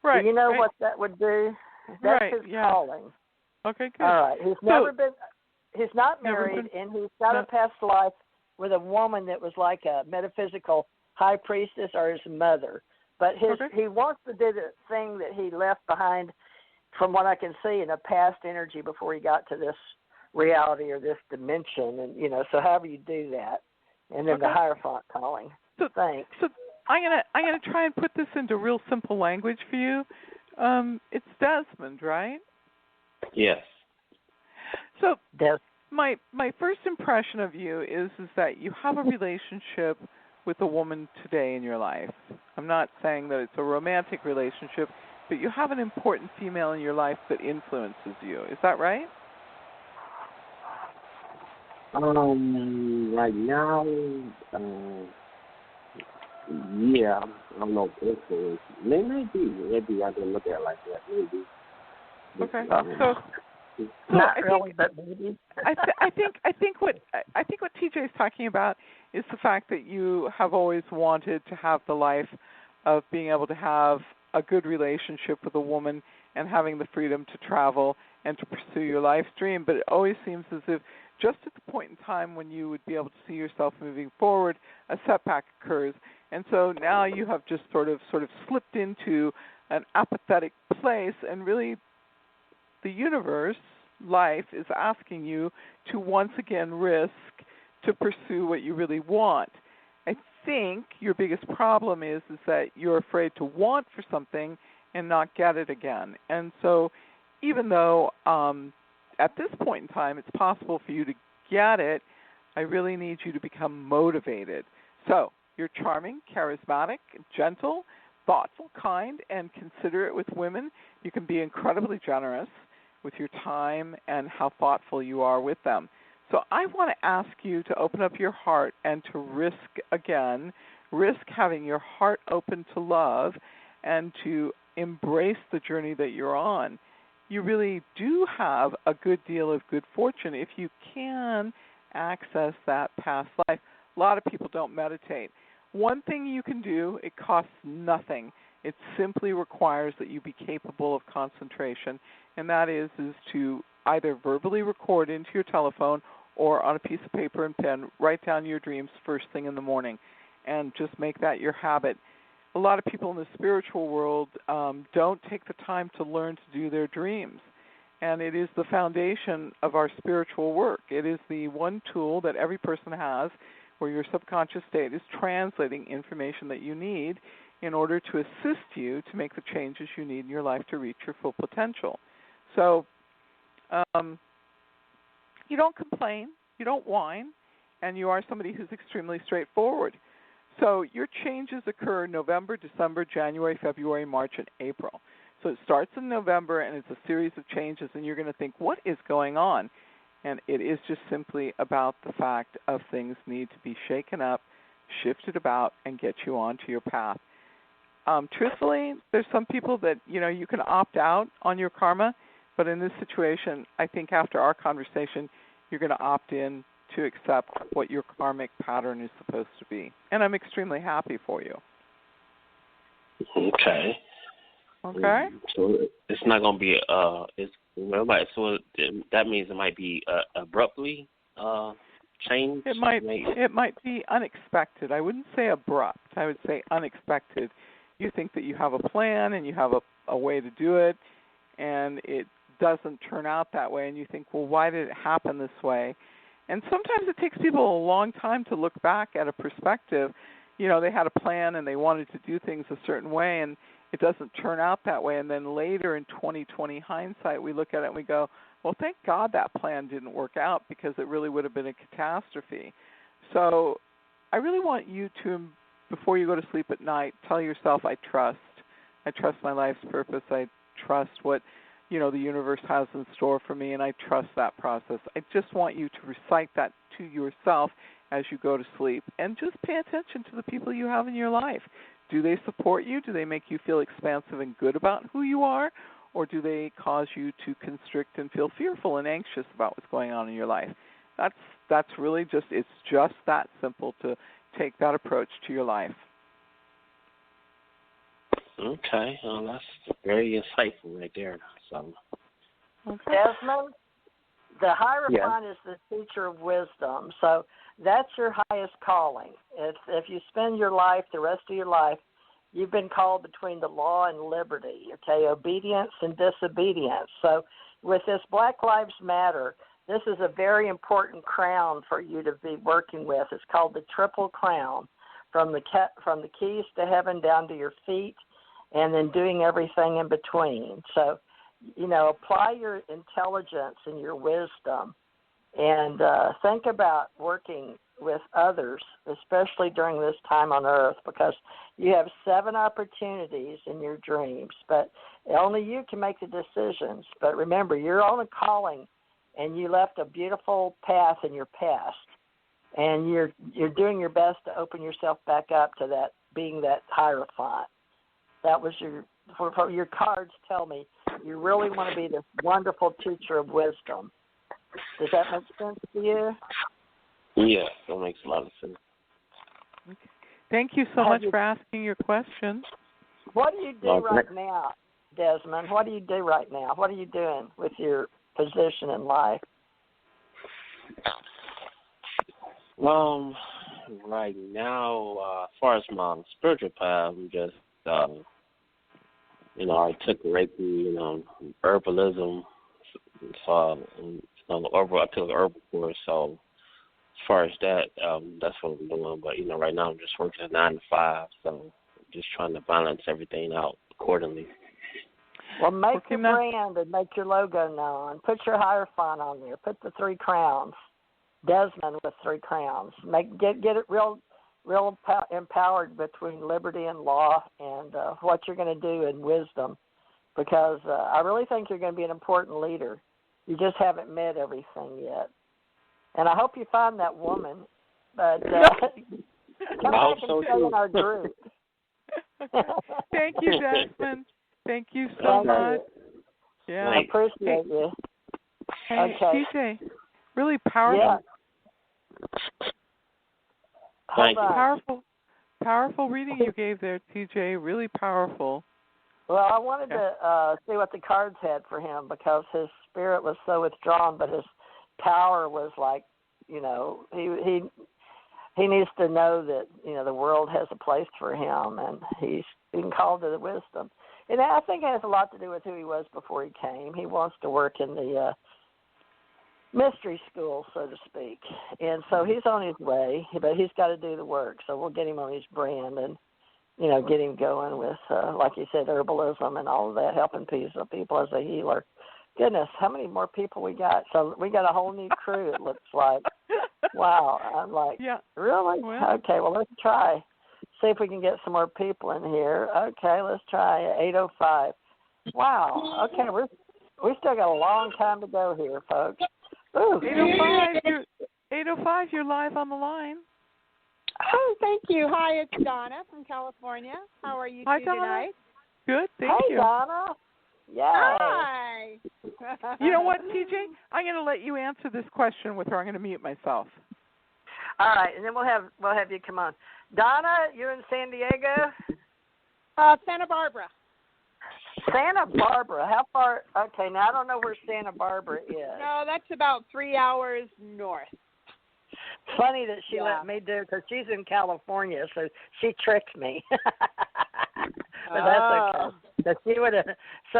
Right. Do you know what that would do? That's his calling. Okay, good. All right. He's not married, and he's got a past life with a woman that was like a metaphysical high priestess or his mother. But he wants to do the thing that he left behind, from what I can see, in a past energy before he got to this reality or this dimension. And, so however you do that. And then the Hierophant calling. Thanks. So I'm gonna try and put this into real simple language for you. It's Desmond, right? Yes. So my first impression of you is that you have a relationship with a woman today in your life. I'm not saying that it's a romantic relationship. but you have an important female in your life that influences you. Is that right? Right now, yeah, I don't know if influence. Maybe I didn't look at it like that. Maybe. Okay. So not really, but maybe. I think what TJ is talking about is the fact that you have always wanted to have the life of being able to have a good relationship with a woman and having the freedom to travel and to pursue your life's dream. But it always seems as if just at the point in time when you would be able to see yourself moving forward, a setback occurs. And so now you have just sort of slipped into an apathetic place, and really the universe, life, is asking you to once again risk to pursue what you really want. I think your biggest problem is that you're afraid to want for something and not get it again. And so even though at this point in time it's possible for you to get it, I really need you to become motivated. So you're charming, charismatic, gentle, thoughtful, kind, and considerate with women. You can be incredibly generous with your time and how thoughtful you are with them. So I want to ask you to open up your heart and to risk having your heart open to love and to embrace the journey that you're on. You really do have a good deal of good fortune if you can access that past life. A lot of people don't meditate. One thing you can do, it costs nothing. It simply requires that you be capable of concentration, and that is to either verbally record into your telephone or on a piece of paper and pen, write down your dreams first thing in the morning, and just make that your habit. A lot of people in the spiritual world don't take the time to learn to do their dreams, and it is the foundation of our spiritual work. It is the one tool that every person has where your subconscious state is translating information that you need in order to assist you to make the changes you need in your life to reach your full potential. So you don't complain, you don't whine, and you are somebody who's extremely straightforward. So your changes occur November, December, January, February, March, and April. So it starts in November, and it's a series of changes, and you're going to think, what is going on? And it is just simply about the fact of things need to be shaken up, shifted about, and get you onto your path. Truthfully, there's some people that, you can opt out on your karma, but in this situation, I think after our conversation, you're going to opt in to accept what your karmic pattern is supposed to be. And I'm extremely happy for you. Okay. Okay. So it's not going to be, so that means it might be abruptly changed? It might be unexpected. I wouldn't say abrupt. I would say unexpected. You think that you have a plan and you have a way to do it, and it doesn't turn out that way, and you think, well, why did it happen this way? And sometimes it takes people a long time to look back at a perspective. They had a plan and they wanted to do things a certain way, and it doesn't turn out that way. And then later in 20/20 hindsight, we look at it and we go, well, thank God that plan didn't work out, because it really would have been a catastrophe. So I really want you to, before you go to sleep at night, tell yourself, I trust my life's purpose. I trust what the universe has in store for me, and I trust that process. I just want you to recite that to yourself as you go to sleep, and just pay attention to the people you have in your life. Do they support you? Do they make you feel expansive and good about who you are, or do they cause you to constrict and feel fearful and anxious about what's going on in your life? That's really it's just that simple to take that approach to your life. Okay, well, that's very insightful right there. So, Desmond, the Hierophant is the teacher of wisdom, so that's your highest calling. If you spend your life, the rest of your life, you've been called between the law and liberty, okay, obedience and disobedience. So with this Black Lives Matter, this is a very important crown for you to be working with. It's called the Triple Crown, from the keys to heaven down to your feet, and then doing everything in between. So, apply your intelligence and your wisdom, and think about working with others, especially during this time on Earth, because you have 7 opportunities in your dreams, but only you can make the decisions. But remember, you're on a calling, and you left a beautiful path in your past, and you're doing your best to open yourself back up to that, being that Hierophant. That was your cards tell me you really want to be this wonderful teacher of wisdom. Does that make sense to you? Yeah, that makes a lot of sense. Okay. Thank you so much for asking your question. What do you do right now, Desmond? What do you do right now? What are you doing with your position in life? Right now, as far as my spiritual path, I'm just, I took Reiki, herbalism, so I took an herbal course, so as far as that, that's what I'm doing. But, right now I'm just working a 9 to 5, so just trying to balance everything out accordingly. Well, make your brand and make your logo known. Put your Hierophant on there. Put the 3 crowns. Desmond with 3 crowns. Get it real empowered between liberty and law and what you're going to do in wisdom, because I really think you're going to be an important leader. You just haven't met everything yet. And I hope you find that woman. But come back and stay in our group. Thank you, Desmond. Thank you so much. Yeah, I appreciate you. Hey, okay. TJ, really powerful. Yeah. Powerful reading you gave there, TJ. Really powerful. Well, I wanted to see what the cards had for him, because his spirit was so withdrawn, but his power was like, he needs to know that the world has a place for him, and he's being called to the wisdom. And I think it has a lot to do with who he was before he came. He wants to work in the mystery school, so to speak. And so he's on his way, but he's got to do the work. So we'll get him on his brand and, get him going with, like you said, herbalism and all of that, helping people as a healer. Goodness, how many more people we got? So we got a whole new crew, it looks like. Wow. I'm like, really? Well. Okay, well, let's try. See if we can get some more people in here. Okay, let's try 8:05. Wow. Okay, we still got a long time to go here, folks. Ooh. 8:05, you're live on the line. Oh, thank you. Hi, it's Donna from California. How are you tonight? Good, thank you. Hey, Donna. Yay. Hi. You know what, TJ? I'm going to let you answer this question with her. I'm going to mute myself. All right, and then we'll have you come on. Donna, you're in San Diego? Santa Barbara. Santa Barbara. How far? Okay, now I don't know where Santa Barbara is. No, that's about 3 hours north. Funny that she let me do, because she's in California, so she tricked me. But that's okay. But she would have. So,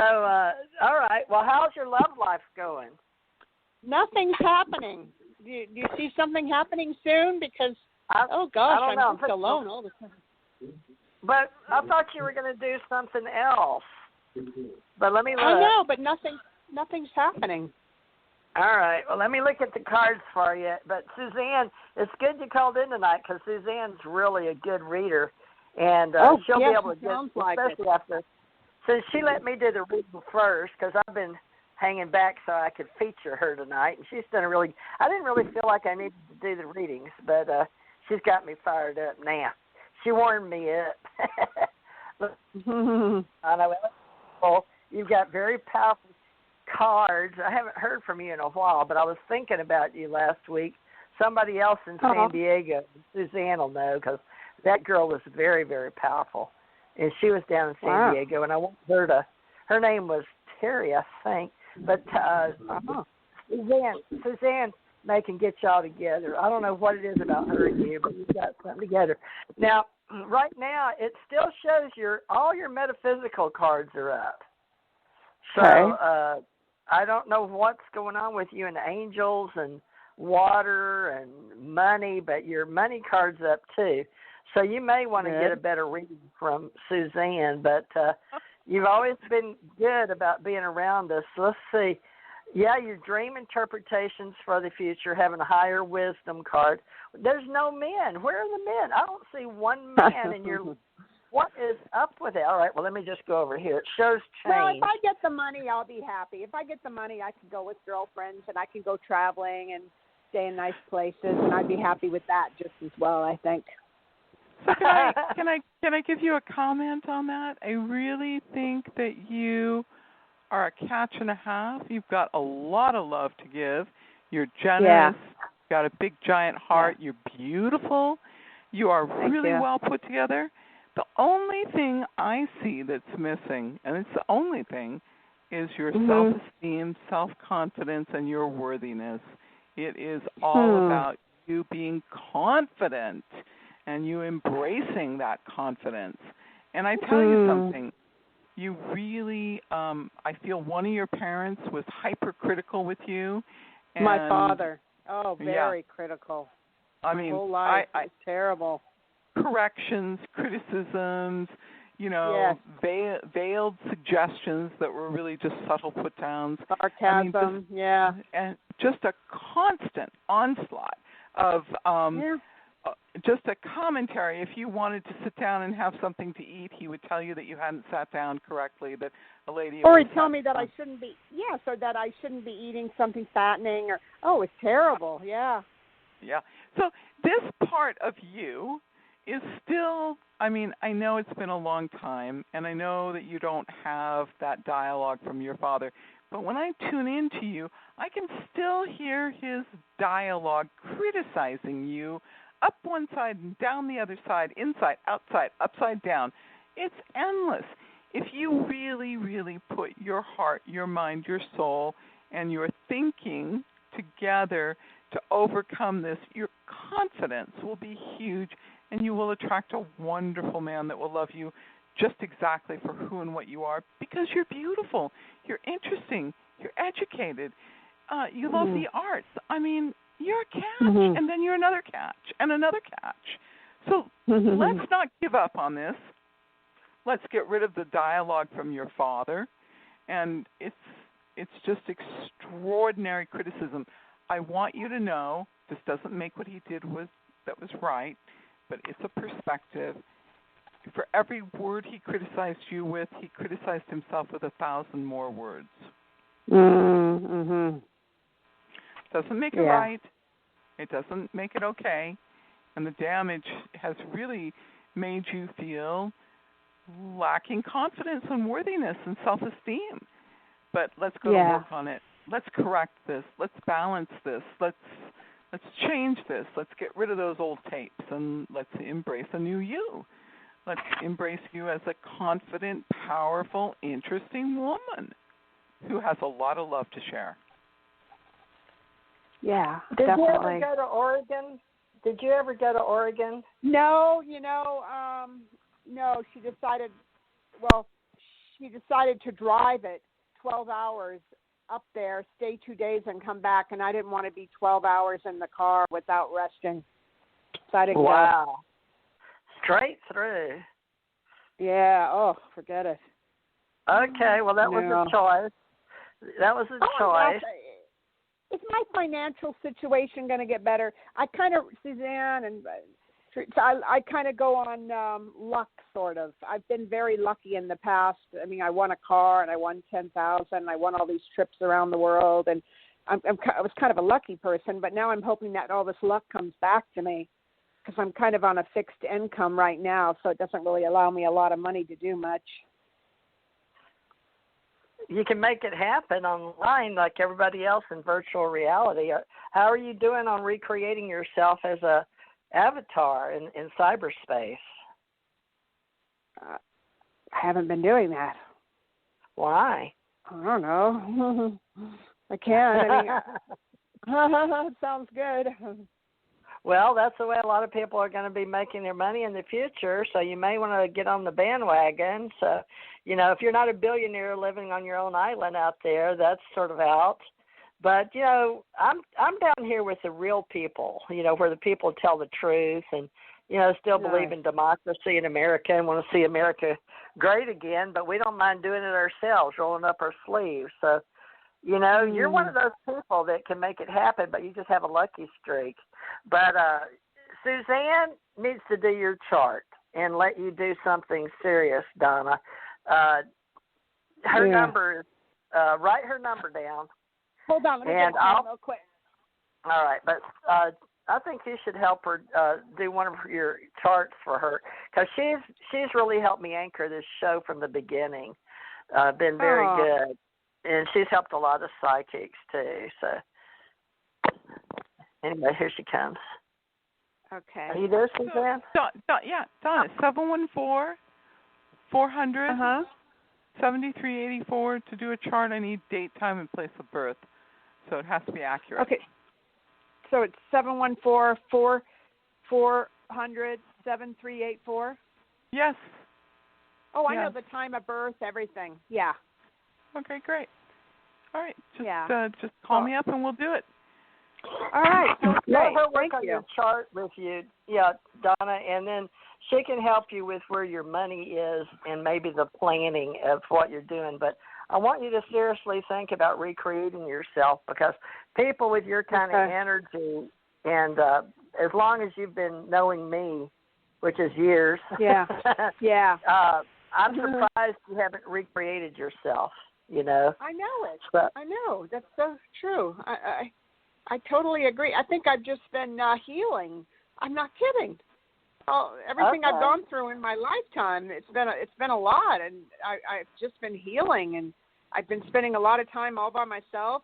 all right. Well, how's your love life going? Nothing's happening. Do you see something happening soon? Because I'm just alone all the time. But I thought you were going to do something else. But let me look. I know, but nothing's happening. All right. Well, let me look at the cards for you. But Suzanne, it's good you called in tonight, because Suzanne's really a good reader, and she'll be able to get, especially after. Since she let me do the reading first, because I've been hanging back so I could feature her tonight, and she's done I didn't really feel like I needed to do the readings, but she's got me fired up now. She warmed me up. I know. Well, you've got very powerful cards. I haven't heard from you in a while, but I was thinking about you last week. Somebody else in San Diego, Suzanne will know, because that girl was very, very powerful. And she was down in San Diego, and I wanted her name was Terry, I think. But Suzanne may can get y'all together. I don't know what it is about her and you, but you got something together. Now, right now, it still shows all your metaphysical cards are up. So I don't know what's going on with you and angels and water and money, but your money card's up too. So you may want to get a better reading from Suzanne, but you've always been good about being around us. Let's see. Yeah, your dream interpretations for the future, having a higher wisdom card. There's no men. Where are the men? I don't see one man in your. What is up with it? All right, well, let me just go over here. It shows change. Well, if I get the money, I'll be happy. If I get the money, I can go with girlfriends and I can go traveling and stay in nice places, and I'd be happy with that just as well, I think. So can I give you a comment on that? I really think that you are a catch and a half. You've got a lot of love to give. You're generous. You've got a big giant heart. You're beautiful. You are really well put together. The only thing I see that's missing, and it's the only thing, is your self-esteem, self-confidence, and your worthiness. It is all about you being confident and you embracing that confidence. And I tell you something, you really, I feel one of your parents was hypercritical with you. And my father. Oh, very critical. I mean, my whole life was terrible. Corrections, criticisms, veiled suggestions that were really just subtle put-downs. Sarcasm, and just a constant onslaught of just a commentary. If you wanted to sit down and have something to eat, he would tell you that you hadn't sat down correctly, that a lady... Or he'd tell me that I shouldn't be, or that I shouldn't be eating something fattening, or, it's terrible, Yeah. So this part of you is still, I mean, I know it's been a long time, and I know that you don't have that dialogue from your father, but when I tune into you, I can still hear his dialogue criticizing you up one side and down the other side, inside, outside, upside down. It's endless. If you really, really put your heart, your mind, your soul, and your thinking together to overcome this, your confidence will be huge, and you will attract a wonderful man that will love you just exactly for who and what you are, because you're beautiful, you're interesting, you're educated, you love the arts. I mean, you're a catch, and then you're another catch, and another catch. So let's not give up on this. Let's get rid of the dialogue from your father, and it's just extraordinary criticism. I want you to know this doesn't make what he did that was right, but it's a perspective. For every word he criticized you with, he criticized himself with 1,000 more words. Doesn't make it right. It doesn't make it okay. And the damage has really made you feel lacking confidence and worthiness and self-esteem. But let's go to work on it. Let's correct this. Let's balance this. Let's change this. Let's get rid of those old tapes and let's embrace a new you. Let's embrace you as a confident, powerful, interesting woman who has a lot of love to share. Yeah, Did definitely. you ever go to Oregon? Did you ever go to Oregon? No, no, she decided to drive it 12 hours up there, stay 2 days, and come back, and I didn't want to be 12 hours in the car without resting. So I didn't go. Straight through. Yeah, forget it. Okay, well, that was a choice. That was a choice. Is my financial situation going to get better? Suzanne, and I kind of go on luck, sort of. I've been very lucky in the past. I mean, I won a car, and I won $10,000, and I won all these trips around the world, and I was kind of a lucky person, but now I'm hoping that all this luck comes back to me, because I'm kind of on a fixed income right now, so it doesn't really allow me a lot of money to do much. You can make it happen online like everybody else in virtual reality. How are you doing on recreating yourself as a avatar in cyberspace? I haven't been doing that. Why? I don't know. I can't. I mean, it sounds good. Well, that's the way a lot of people are going to be making their money in the future, so you may want to get on the bandwagon. So, if you're not a billionaire living on your own island out there, that's sort of out. But, I'm down here with the real people, where the people tell the truth and, still believe in democracy in America and want to see America great again, but we don't mind doing it ourselves, rolling up our sleeves. So You know, you're one of those people that can make it happen, but you just have a lucky streak. But Suzanne needs to do your chart and let you do something serious, Donna. Her number is, write her number down. Hold on, let me get it down real quick. All right, but I think you should help her do one of your charts for her, because she's really helped me anchor this show from the beginning. Been very good, and she's helped a lot of psychics too. So anyway, here she comes. Okay. Are you there, Suzanne? Donna, 714-400-7384. To do a chart, I need date, time, and place of birth, so it has to be accurate. Okay. So it's 714-400-7384? Yes. Oh, I know the time of birth, everything. Yeah. Okay, great. All right. Just call me up and we'll do it. All right. Let her work on your chart with you, Donna, and then she can help you with where your money is and maybe the planning of what you're doing. But I want you to seriously think about recreating yourself, because people with your kind of energy, and as long as you've been knowing me, which is years, I'm surprised you haven't recreated yourself, you know. I know it. I know. That's so true. I totally agree. I think I've just been healing. I'm not kidding. Everything I've gone through in my lifetime, it's been a lot, and I've just been healing, and I've been spending a lot of time all by myself.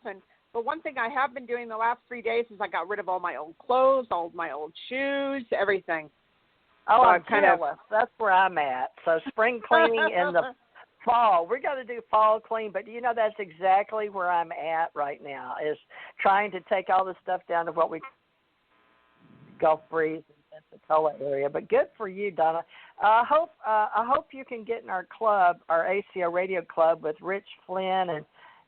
But one thing I have been doing the last 3 days is I got rid of all my old clothes, all my old shoes, everything. Oh, I'm jealous. That's where I'm at. So spring cleaning in the fall. We got to do fall clean, but you know that's exactly where I'm at right now, is trying to take all this stuff down to what we Gulf Breeze and Pensacola area. But good for you, Donna. I hope you can get in our club, our ACO Radio Club, with Rich Flynn,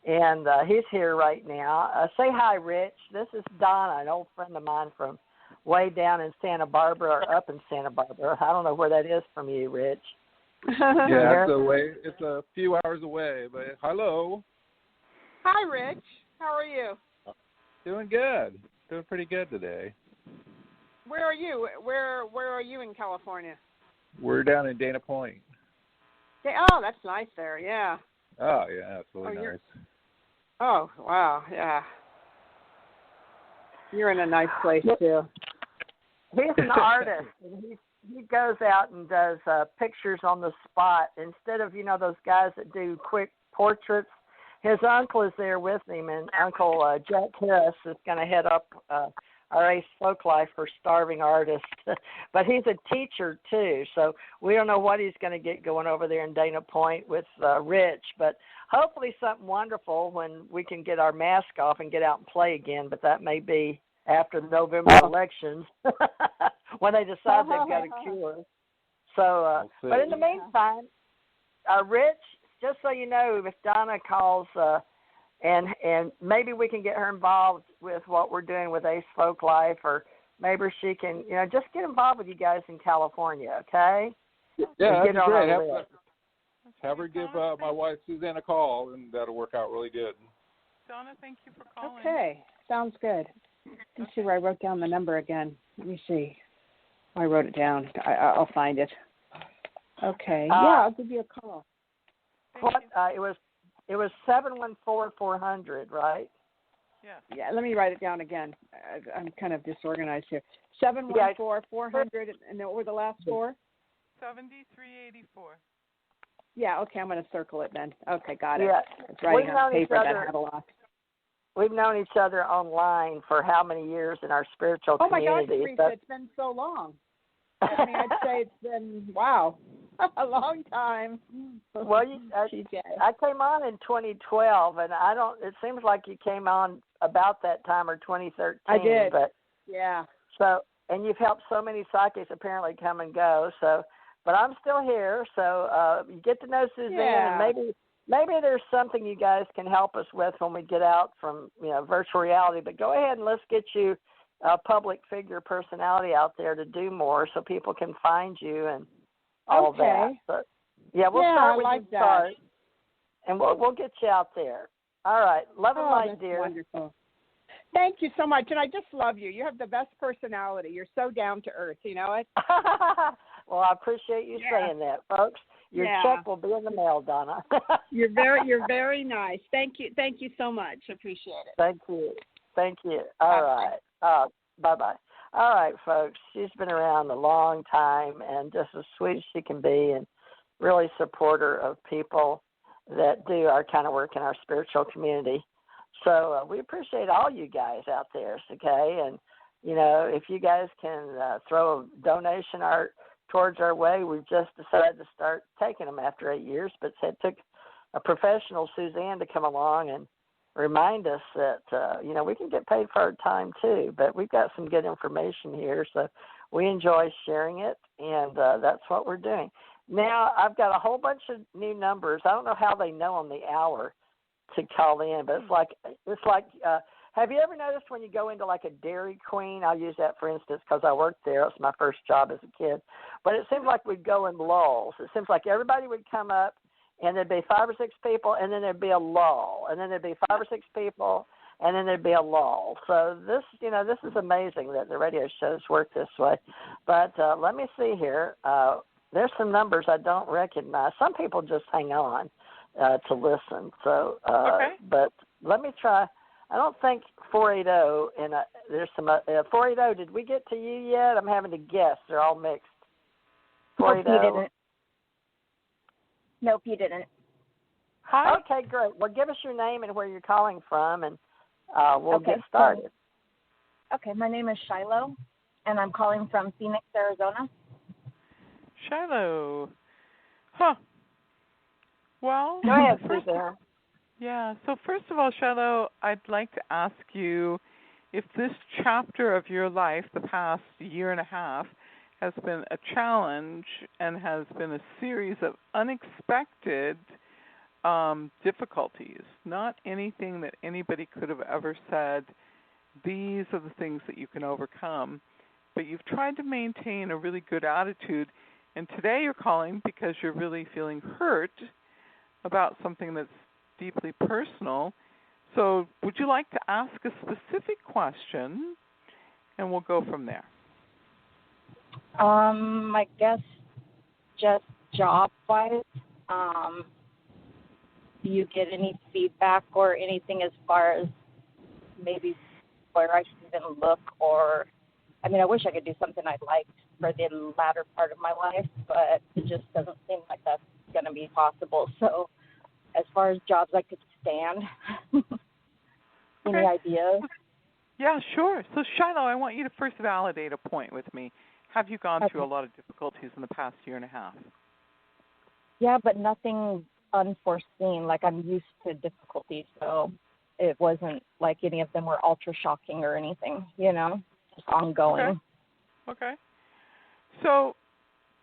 and he's here right now. Say hi, Rich. This is Donna, an old friend of mine from way down in Santa Barbara, or up in Santa Barbara. I don't know where that is from you, Rich. Yeah, it's a few hours away, but hello. Hi, Rich. How are you? Doing good. Doing pretty good today. Where are you? Where are you in California? We're down in Dana Point. Oh, that's nice there. Yeah. Oh, yeah, it's really nice. Oh, wow. Yeah. You're in a nice place too. He's an artist, and he goes out and does pictures on the spot instead of those guys that do quick portraits. His uncle is there with him, and Uncle Jack Harris is going to head up our Ace Folk Life for starving artists. But he's a teacher too, so we don't know what he's going to get going over there in Dana Point with Rich. But hopefully something wonderful when we can get our mask off and get out and play again. But that may be after the November elections when they decide they've got a cure. So, but in the meantime, Rich, just so you know, if Donna calls and maybe we can get her involved with what we're doing with Ace Folk Life, or maybe she can, just get involved with you guys in California, okay? Yeah, that'd be great. Have her give my wife Suzanne a call, and that'll work out really good. Donna, thank you for calling. Okay, sounds good. Let's see where I wrote down the number again. Let me see. I wrote it down. I'll find it. Okay. I'll give you a call. It was 714-400, right? Yeah. Yeah. Let me write it down again. I'm kind of disorganized here. 714-400, and what were the last four? 7384. Yeah. Okay. I'm going to circle it then. Okay. Got it. Yeah. It's writing on paper that I had a lot. We've known each other online for how many years in our spiritual community? Oh, my gosh, Teresa, it's been so long. I mean, I'd say it's been, wow, a long time. Well, I came on in 2012, and it seems like you came on about that time, or 2013. I did. But, yeah. So, and you've helped so many psychics apparently come and go. So, but I'm still here. So you get to know Suzanne, and maybe there's something you guys can help us with when we get out from virtual reality. But go ahead and let's get you a public figure personality out there to do more, so people can find you and all that. But we'll start with like you, and we'll get you out there. All right. Love and light, that's dear. Wonderful. Thank you so much. And I just love you. You have the best personality. You're so down to earth, you know it? Well, I appreciate you saying that, folks. Your check will be in the mail, Donna. You're very nice. Thank you so much. Appreciate it. Thank you. All right. Bye-bye. All right, folks. She's been around a long time and just as sweet as she can be, and really supporter of people that do our kind of work in our spiritual community. So we appreciate all you guys out there, okay? And, you know, if you guys can throw a donation towards our way, we've just decided to start taking them after 8 years, but it took a professional, Suzanne, to come along and remind us that, you know, we can get paid for our time too, but we've got some good information here, so we enjoy sharing it, and that's what we're doing. Now, I've got a whole bunch of new numbers. I don't know how they know on the hour to call in, but it's like have you ever noticed when you go into like a Dairy Queen? I'll use that for instance because I worked there. It was my first job as a kid. But it seems like we'd go in lulls. It seems like everybody would come up, and there'd be 5 or 6 people, and then there'd be a lull, and then there'd be 5 or 6 people, and then there'd be a lull. So this, you know, this is amazing that the radio shows work this way. But let me see here. There's some numbers I don't recognize. Some people just hang on to listen. So, but let me try. I don't think 480, and there's some 480. Did we get to you yet? I'm having to guess. They're all mixed. 480. Nope, you didn't. Hi. Okay, great. Well, give us your name and where you're calling from, and we'll get started. Okay, my name is Shiloh, and I'm calling from Phoenix, Arizona. Shiloh. Huh. Well, go ahead, Suzanne. Yeah, so first of all, Shiloh, I'd like to ask you if this chapter of your life, the past year and a half, has been a challenge and has been a series of unexpected difficulties, not anything that anybody could have ever said, these are the things that you can overcome, but you've tried to maintain a really good attitude, and today you're calling because you're really feeling hurt about something that's deeply personal. So would you like to ask a specific question, and we'll go from there? I guess just job-wise, do you get any feedback or anything as far as maybe where I should even look? Or, I mean, I wish I could do something I liked for the latter part of my life, but it just doesn't seem like that's going to be possible. So as far as jobs I could stand, any ideas? Yeah, sure. So, Shiloh, I want you to first validate a point with me. Have you gone through a lot of difficulties in the past year and a half? Yeah, but nothing unforeseen. Like, I'm used to difficulties, so it wasn't like any of them were ultra shocking or anything, you know, just ongoing. Okay. So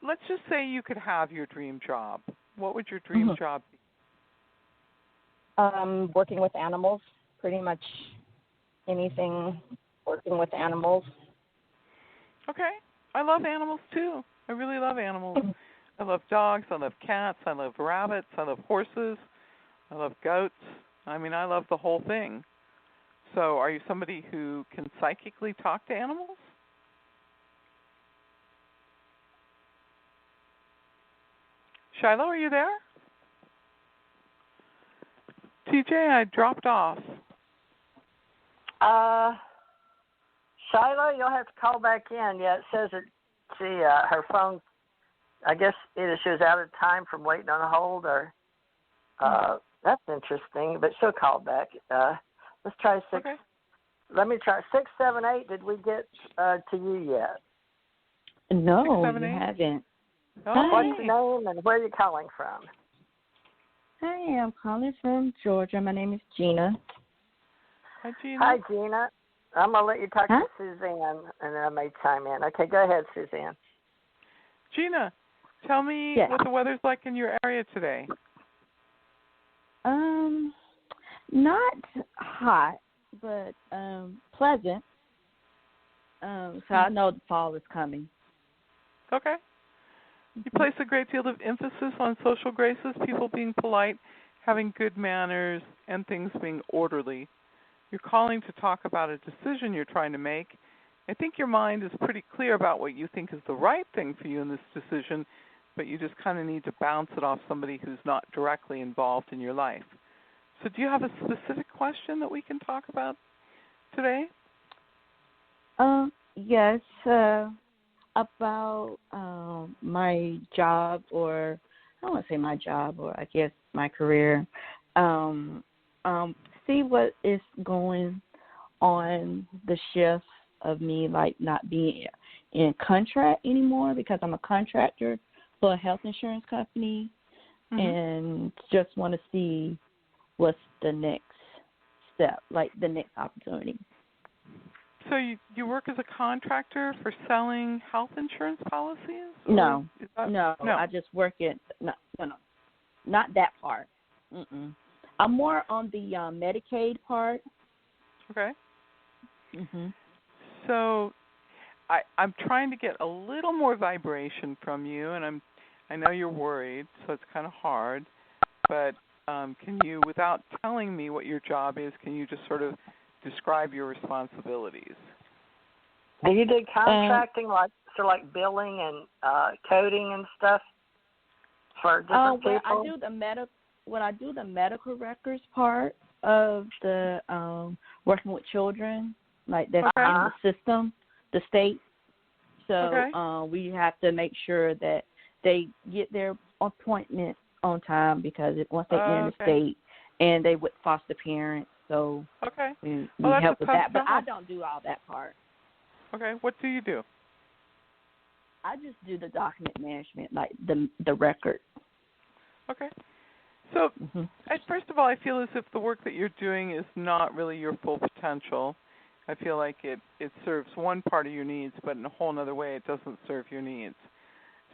let's just say you could have your dream job. What would your dream job be? Working with animals, pretty much anything working with animals. Okay. I love animals, too. I really love animals. I love dogs. I love cats. I love rabbits. I love horses. I love goats. I mean, I love the whole thing. So are you somebody who can psychically talk to animals? Shiloh, are you there? TJ, I dropped off. Shiloh, you'll have to call back in. Yeah, it says that her phone, I guess either she was out of time from waiting on a hold or that's interesting, but she'll call back. Let's try 6. Okay. Let me try 678. Did we get to you yet? No, you haven't. Oh, what's your name and where are you calling from? Hi, I'm calling from Georgia. My name is Gina. Hi, Gina. Hi, Gina. I'm going to let you talk to Suzanne, and then I may chime in. Okay, go ahead, Suzanne. Gina, tell me what the weather's like in your area today. Not hot, but pleasant. So I know the fall is coming. Okay. You place a great deal of emphasis on social graces, people being polite having good manners, and things being orderly. You're calling to talk about a decision you're trying to make. I think your mind is pretty clear about what you think is the right thing for you in this decision, but you just kind of need to bounce it off somebody who's not directly involved in your life. So do you have a specific question that we can talk about today? Yes, about my job, or I don't want to say my job, or I guess my career. See what is going on, the shift of me like not being in contract anymore because I'm a contractor for a health insurance company, and just want to see what's the next step, like the next opportunity. So you work as a contractor for selling health insurance policies? No, I just work at no, not that part. I'm more on the Medicaid part. Okay. So I'm trying to get a little more vibration from you, and I know you're worried, so it's kind of hard. But can you, without telling me what your job is, can you just sort of describe your responsibilities? Do you do contracting, like billing and coding and stuff for different people? I do the medical records part of the working with children, like that's in the system, the state. So we have to make sure that they get their appointment on time because once they enter the state, and they with foster parents. So we help with that. But I don't do all that part. Okay. What do you do? I just do the document management, like the record. Okay. So, first of all, I feel as if the work that you're doing is not really your full potential. I feel like it serves one part of your needs, but in a whole other way it doesn't serve your needs.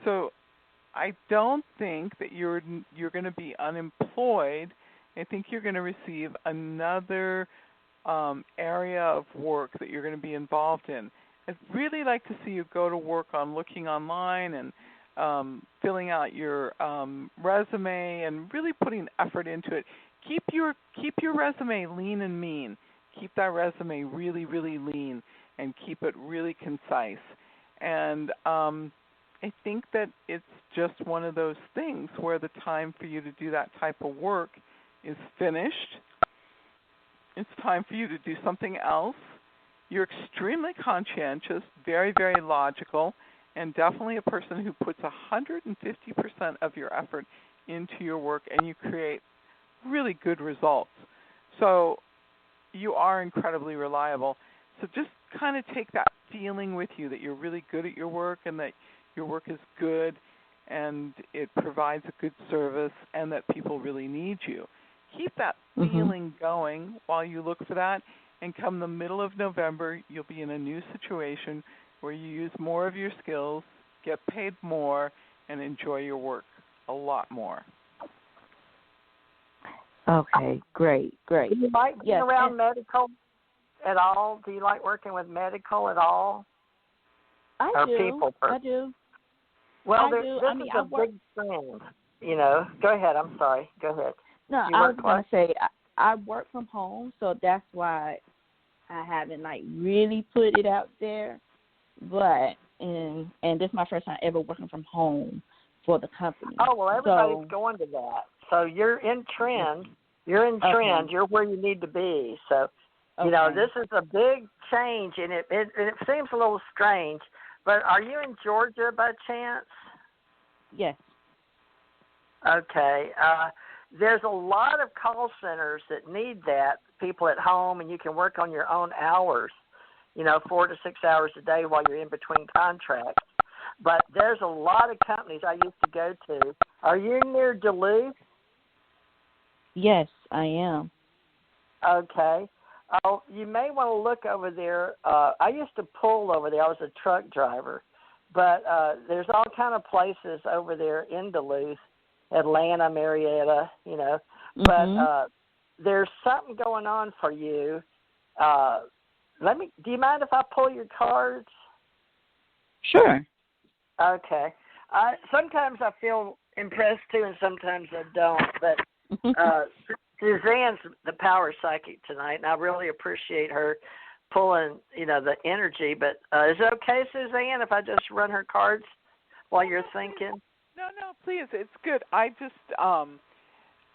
So I don't think that you're going to be unemployed. I think you're going to receive another area of work that you're going to be involved in. I'd really like to see you go to work on looking online and filling out your resume and really putting effort into it. Keep your resume lean and mean. Keep that resume really, really lean and keep it really concise. And I think that it's just one of those things where the time for you to do that type of work is finished. It's time for you to do something else. You're extremely conscientious, very, very logical, and definitely a person who puts 150% of your effort into your work, and you create really good results. So you are incredibly reliable. So just kind of take that feeling with you that you're really good at your work and that your work is good and it provides a good service and that people really need you. Keep that feeling going while you look for that, and come the middle of November, you'll be in a new situation where you use more of your skills, get paid more, and enjoy your work a lot more. Okay, great. Do you like being around medical at all? Do you like working with medical at all? I do. Well, this is a big trend. Go ahead. I'm sorry. Go ahead. No, I was going to say I work from home, so that's why I haven't really put it out there. But and this is my first time ever working from home for the company. Oh well, everybody's going to that. So you're in trend. You're in trend. You're where you need to be. So this is a big change, and it seems a little strange. But are you in Georgia by chance? Yes. Okay. There's a lot of call centers that need that, people at home, and you can work on your own hours, 4 to 6 hours a day while you're in between contracts. But there's a lot of companies I used to go to. Are you near Duluth? Yes, I am. Okay. Oh, you may want to look over there. I used to pull over there. I was a truck driver. But there's all kind of places over there in Duluth, Atlanta, Marietta, But there's something going on for you. Do you mind if I pull your cards? Sure. Okay. Sometimes I feel impressed too, and sometimes I don't. But Suzanne's the power psychic tonight, and I really appreciate her pulling, the energy. But is it okay, Suzanne, if I just run her cards while you're thinking? No, please. It's good. I just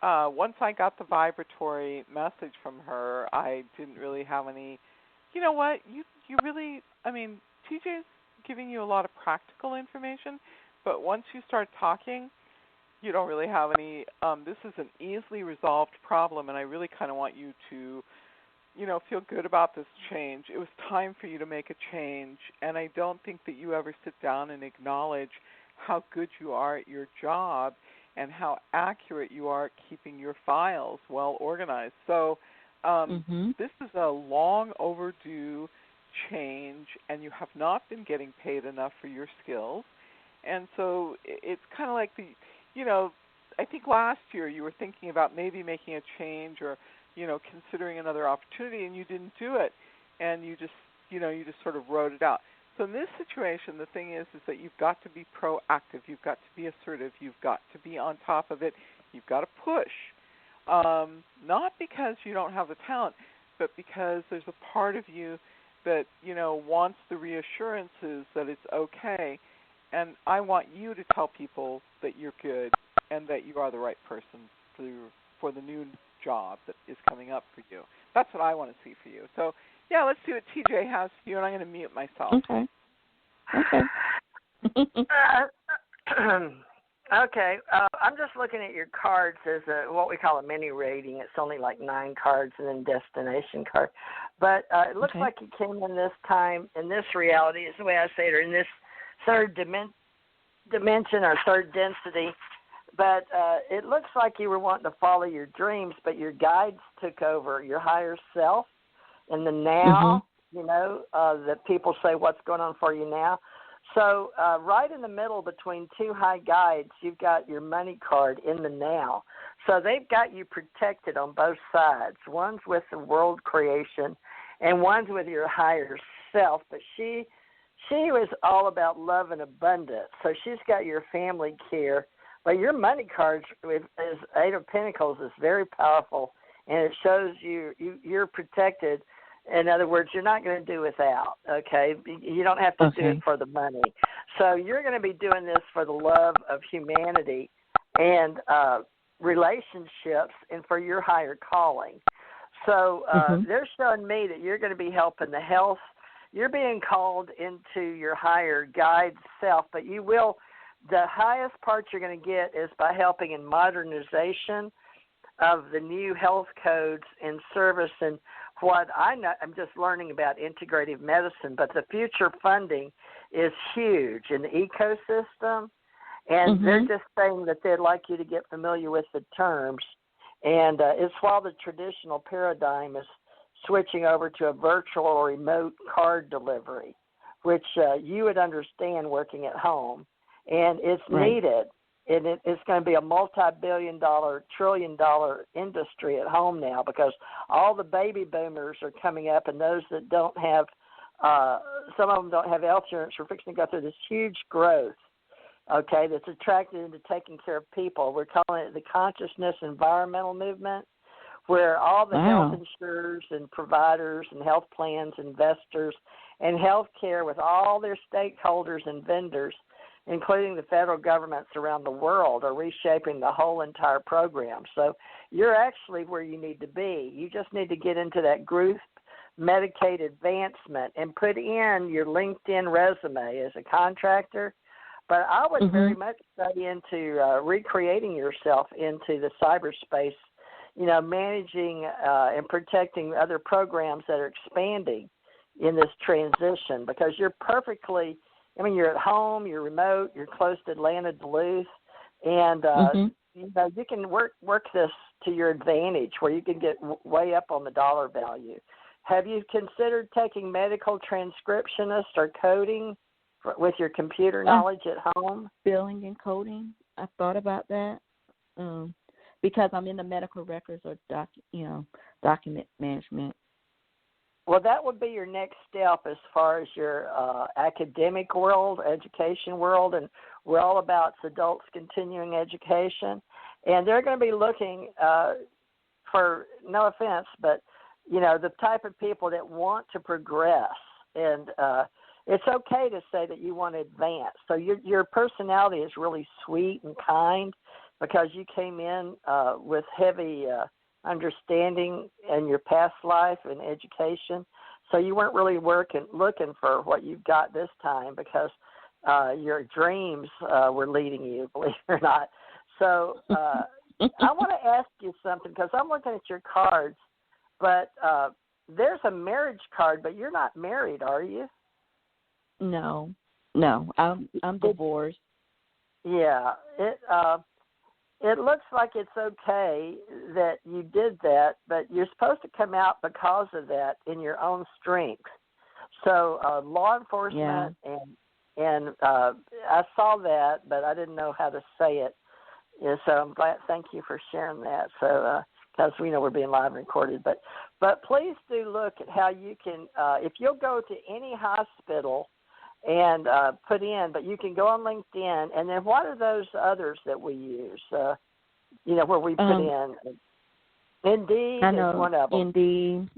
once I got the vibratory message from her, I didn't really have any. You know what? You really. I mean, TJ's giving you a lot of practical information, but once you start talking, you don't really have any. This is an easily resolved problem, and I really kind of want you to, feel good about this change. It was time for you to make a change, and I don't think that you ever sit down and acknowledge how good you are at your job and how accurate you are at keeping your files well organized. So this is a long overdue change, and you have not been getting paid enough for your skills. And so it's kind of like I think last year you were thinking about maybe making a change or, considering another opportunity, and you didn't do it, and you just sort of wrote it out. So in this situation, the thing is that you've got to be proactive, you've got to be assertive, you've got to be on top of it, you've got to push. Not because you don't have the talent, but because there's a part of you that, wants the reassurances that it's okay. And I want you to tell people that you're good and that you are the right person for the new job that is coming up for you. That's what I want to see for you. So, yeah, let's see what TJ has for you, and I'm going to mute myself. Okay. Okay. I'm just looking at your cards as what we call a mini rating. It's only like 9 cards and then destination card. But it looks like you came in this time, in this reality, is the way I say it, or in this third dimension or third density. But it looks like you were wanting to follow your dreams, but your guides took over, your higher self in the now, that people say, what's going on for you now? So right in the middle between 2 high guides, you've got your money card in the now. So they've got you protected on both sides. One's with the world creation and one's with your higher self. But she was all about love and abundance. So she's got your family care. But your money card is 8 of Pentacles is very powerful, and it shows you're protected. In other words, you're not going to do without, okay? You don't have to do it for the money. So you're going to be doing this for the love of humanity and relationships and for your higher calling. So they're showing me that you're going to be helping the health. You're being called into your higher guide self, but you will – the highest part you're going to get is by helping in modernization of the new health codes and service. And what I know, I'm just learning about integrative medicine, but the future funding is huge in the ecosystem. And they're just saying that they'd like you to get familiar with the terms. And it's while the traditional paradigm is switching over to a virtual or remote card delivery, which you would understand working at home. And it's needed, and it's going to be a multi-billion-dollar, trillion-dollar industry at home now because all the baby boomers are coming up, and those that don't have, some of them don't have health insurance, are fixing to go through this huge growth, okay, that's attracted into taking care of people. We're calling it the consciousness environmental movement, where all the health insurers and providers and health plans, investors, and health care with all their stakeholders and vendors, including the federal governments around the world, are reshaping the whole entire program. So you're actually where you need to be. You just need to get into that group Medicaid advancement and put in your LinkedIn resume as a contractor. But I would very much study into recreating yourself into the cyberspace, managing and protecting other programs that are expanding in this transition, because you're perfectly – you're at home, you're remote, you're close to Atlanta, Duluth, and you can work this to your advantage where you can get way up on the dollar value. Have you considered taking medical transcriptionist or coding with your computer knowledge at home? Billing and coding. I thought about that because I'm in the medical records or document management. Well, that would be your next step as far as your academic world, education world, and we're all about adults continuing education. and they're going to be looking for, no offense, but the type of people that want to progress, and it's okay to say that you want to advance. So your personality is really sweet and kind because you came in with heavy understanding in your past life and education. So you weren't really looking for what you've got this time because your dreams were leading you, believe it or not. So I want to ask you something because I'm looking at your cards, but there's a marriage card, but you're not married, are you? No, I'm divorced. Yeah, it looks like it's okay that you did that, but you're supposed to come out because of that in your own strength. So law enforcement and I saw that, but I didn't know how to say it. Yeah, so I'm glad. Thank you for sharing that. So because we know we're being live recorded, but please do look at how you can. If you'll go to any hospital and put in, but you can go on LinkedIn, and then what are those others that we use? Where we put in. Indeed is one of them. Indeed,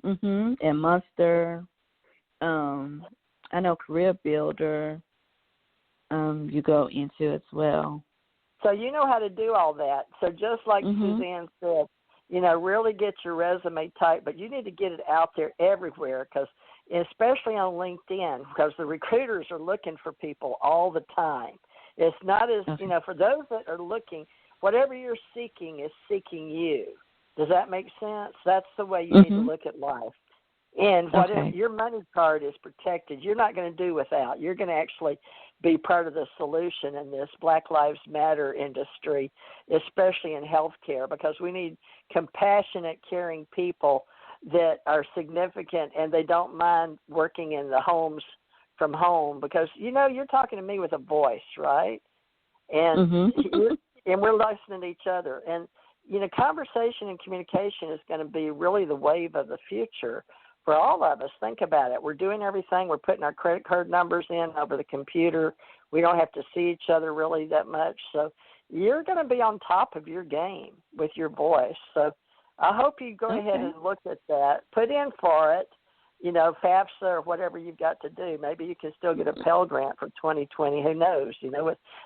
and Monster. I know Career Builder. You go into as well. So you know how to do all that. So just like Suzanne said, really get your resume typed, but you need to get it out there everywhere, because especially on LinkedIn, because the recruiters are looking for people all the time. It's not as, for those that are looking, whatever you're seeking is seeking you. Does that make sense? That's the way you need to look at life. And whatever your money card is protected, you're not going to do without. You're going to actually be part of the solution in this Black Lives Matter industry, especially in healthcare, because we need compassionate, caring people that are significant and they don't mind working in the homes from home, because you're talking to me with a voice, right? And and we're listening to each other. And conversation and communication is going to be really the wave of the future for all of us. Think about it. We're doing everything. We're putting our credit card numbers in over the computer. We don't have to see each other really that much. So you're going to be on top of your game with your voice. So I hope you go ahead and look at that. Put in for it, FAFSA or whatever you've got to do. Maybe you can still get a Pell Grant for 2020. Who knows?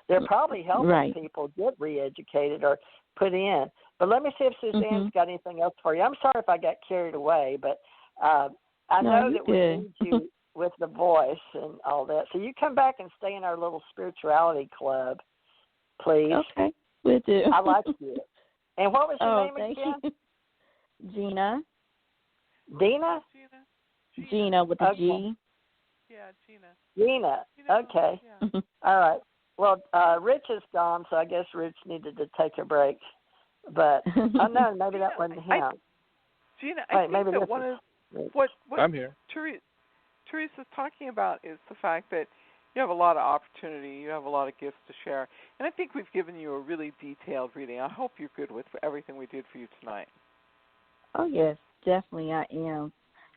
They're probably helping people get re-educated or put in. But let me see if Suzanne's got anything else for you. I'm sorry if I got carried away, but I know that we need you with the voice and all that. So you come back and stay in our little spirituality club, please. Okay, we'll do. I like you. And what was your name again? You. Gina. Dina? Gina with a G. Yeah, Gina. Gina. Okay. Yeah. All right. Well, Rich is gone, so I guess Rich needed to take a break. But no, maybe that wasn't him. Gina, I think maybe that one of what I'm here. Teresa's talking about is the fact that you have a lot of opportunity, you have a lot of gifts to share, and I think we've given you a really detailed reading. I hope you're good with everything we did for you tonight. Oh, yes, definitely I am.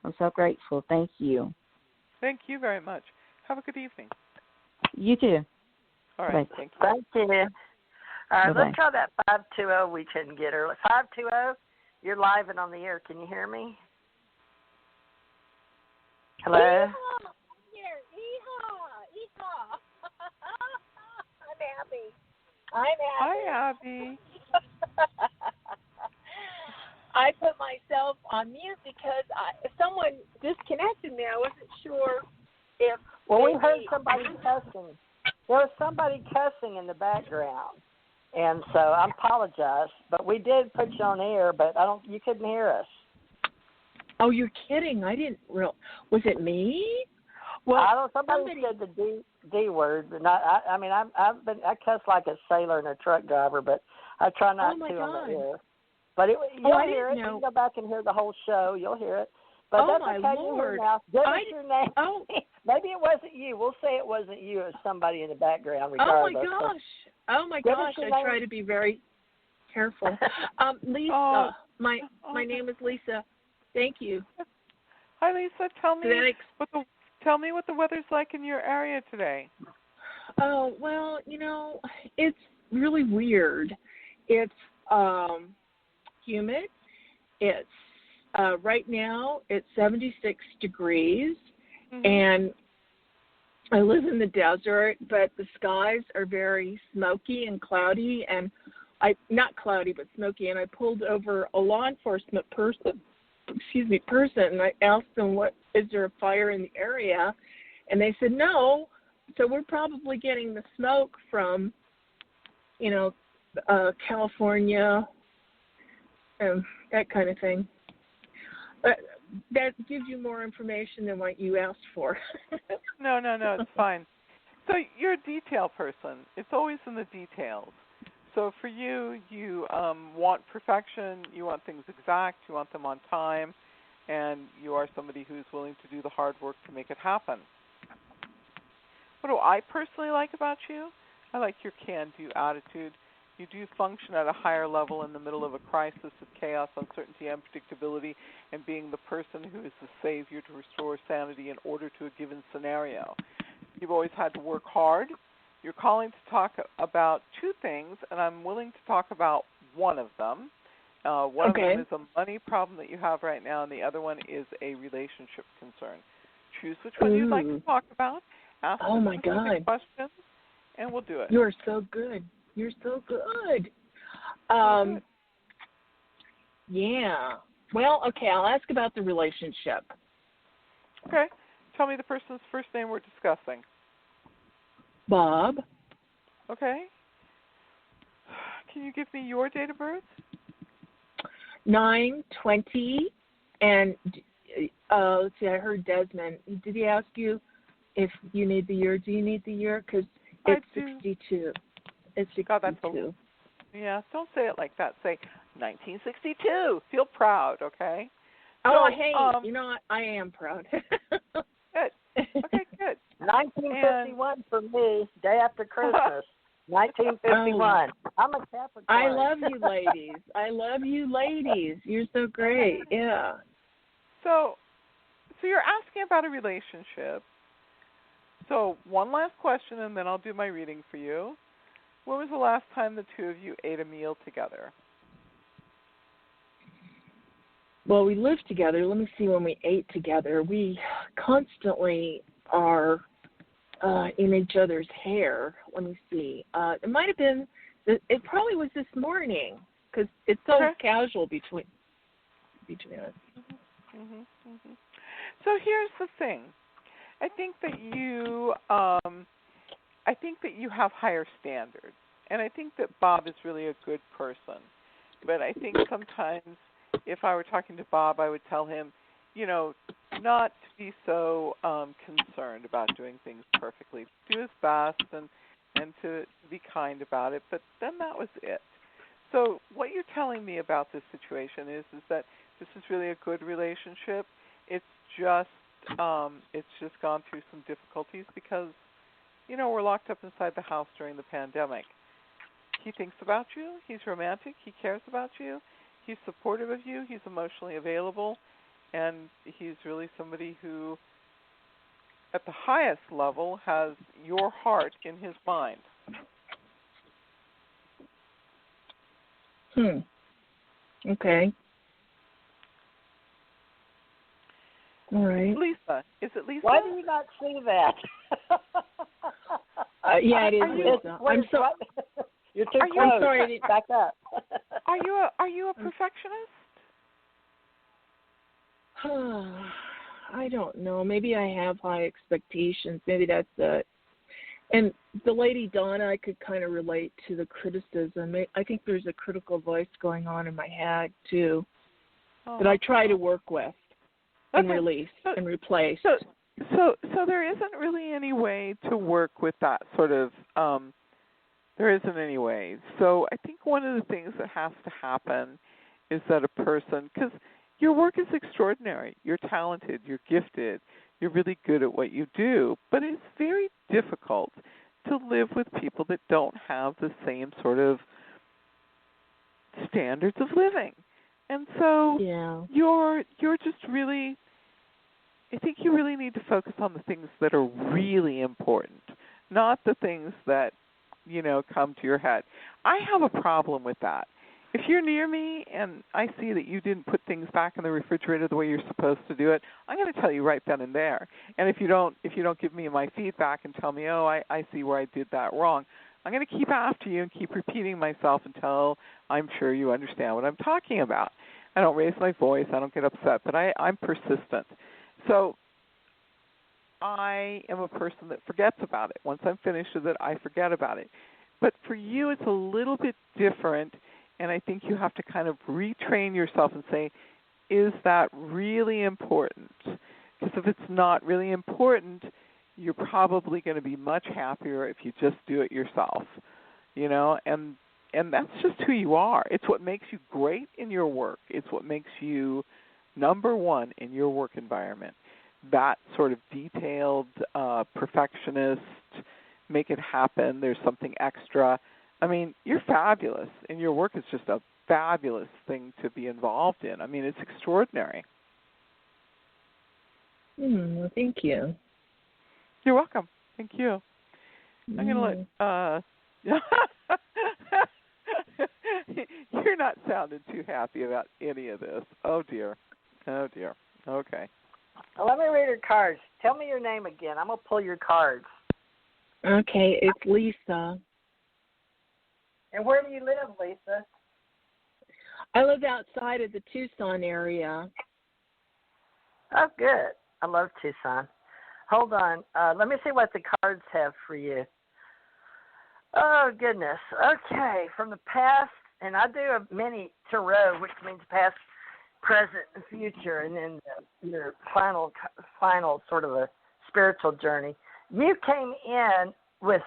I'm so grateful. Thank you. Thank you very much. Have a good evening. You too. All right. Bye. Thank you. Thank you. All right, Bye-bye. let's try that 520 we couldn't get her. 520, you're live and on the air. Can you hear me? Hello? Yeehaw! Here, yeehaw! I'm happy. Hi, Abby. I put myself on mute because someone disconnected me. I wasn't sure if. Well, we heard somebody cussing. There was somebody cussing in the background, and so I apologize. But we did put you on air, but you couldn't hear us. Oh, you're kidding! I didn't real. Was it me? Well, I don't. Somebody said the D word, but not. I cuss like a sailor and a truck driver, but I try not to on the air. But you'll hear it. You can go back and hear the whole show. You'll hear it. But that's okay. Lord. Now. Give us your name. Oh. Maybe it wasn't you. We'll say it wasn't you. It was somebody in the background, regardless. Oh my gosh! I try to be very careful. Lisa, my name is Lisa. Thank you. Hi, Lisa. Tell me what the weather's like in your area today. Oh well, it's really weird. It's humid. It's right now it's 76 degrees, and I live in the desert, but the skies are very smoky and cloudy, and not cloudy but smoky. And I pulled over a law enforcement person, and I asked them, is there a fire in the area? And they said no. So we're probably getting the smoke from, California, and that kind of thing. That gives you more information than what you asked for. No, it's fine. So you're a detail person. It's always in the details. So for you, you want perfection, you want things exact, you want them on time, and you are somebody who's willing to do the hard work to make it happen. What do I personally like about you? I like your can-do attitude. You do function at a higher level in the middle of a crisis of chaos, uncertainty, unpredictability, and being the person who is the savior to restore sanity in order to a given scenario. You've always had to work hard. You're calling to talk about two things, and I'm willing to talk about one of them. One of them is a money problem that you have right now, and the other one is a relationship concern. Choose which one you'd like to talk about. Ask specific questions, and we'll do it. You're so good. You're so good. Yeah. Well, okay, I'll ask about the relationship. Okay. Tell me the person's first name we're discussing. Bob. Okay. Can you give me your date of birth? 9/20, and let's see, I heard Desmond. Did he ask you if you need the year? Do you need the year? Because it's 62. It's 62. God, yeah, don't say it like that. Say 1962. Feel proud, okay? Oh, so, hey, you know what? I am proud. Good. Okay, good. 1951 for me, day after Christmas. 1951. I'm a Capricorn. I love you, ladies. I love you, ladies. You're so great. Yeah. So you're asking about a relationship. So one last question, and then I'll do my reading for you. When was the last time the two of you ate a meal together? Well, we lived together. Let me see when we ate together. We constantly are in each other's hair. Let me see. It might have been, it probably was this morning because it's so casual between us. So here's the thing. I think that you have higher standards, and I think that Bob is really a good person. But I think sometimes if I were talking to Bob, I would tell him, not to be so concerned about doing things perfectly. Do his best and to be kind about it. But then that was it. So what you're telling me about this situation is that this is really a good relationship. It's just gone through some difficulties because, we're locked up inside the house during the pandemic. He thinks about you. He's romantic. He cares about you. He's supportive of you. He's emotionally available. And he's really somebody who, at the highest level, has your heart in his mind. Okay. All right. Lisa. Is it Lisa? Why do you not see that? Yeah, it is Lisa. I'm sorry. You're too close. I'm sorry. Back up. Are you a perfectionist? I don't know. Maybe I have high expectations. Maybe that's it. And the lady Donna, I could kind of relate to the criticism. I think there's a critical voice going on in my head too, that I try to work with and release and replace. So there isn't really any way to work with that sort of. There isn't any way. So I think one of the things that has to happen is that a person, because your work is extraordinary, you're talented, you're gifted, you're really good at what you do, but it's very difficult to live with people that don't have the same sort of standards of living. And so you're just really, I think you really need to focus on the things that are really important, not the things that, come to your head. I have a problem with that. if you're near me and I see that you didn't put things back in the refrigerator the way you're supposed to do it, I'm going to tell you right then and there. And if you don't give me my feedback and tell me, oh, I see where I did that wrong, I'm going to keep after you and keep repeating myself until I'm sure you understand what I'm talking about. I don't raise my voice. I don't get upset, but I'm persistent. So I am a person that forgets about it. Once I'm finished with it, I forget about it. But for you, it's a little bit different, and I think you have to kind of retrain yourself and say, is that really important? Because if it's not really important, you're probably going to be much happier if you just do it yourself, you know, and that's just who you are. It's what makes you great in your work. It's what makes you number one in your work environment. That sort of detailed, perfectionist, make it happen, there's something extra. I mean, you're fabulous, and your work is just a fabulous thing to be involved in. I mean, it's extraordinary. Well, thank you. You're welcome. Thank you. I'm going to let... You're not sounding too happy about any of this. Oh, dear. Oh, dear. Okay. Well, let me read your cards. Tell me your name again. I'm going to pull your cards. Okay, it's Lisa. And where do you live, Lisa? I live outside of the Tucson area. Oh, good. I love Tucson. Hold on. Let me see what the cards have for you. Oh, goodness. Okay, from the past, and I do a mini tarot, which means past, present, and future, and then your final sort of a spiritual journey. You came in with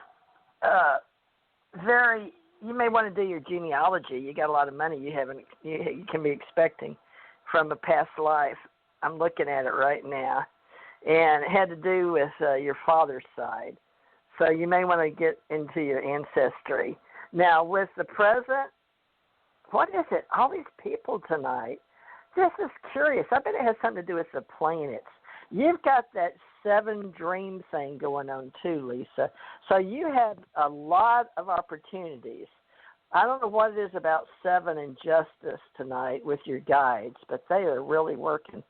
you may want to do your genealogy. You got a lot of money you can be expecting from a past life. I'm looking at it right now. And it had to do with your father's side. So you may want to get into your ancestry. Now, with the present, what is it? All these people tonight. This is curious. I bet it has something to do with the planets. You've got that 7 dream thing going on too, Lisa. So you have a lot of opportunities. I don't know what it is about 7 and justice tonight with your guides, but they are really working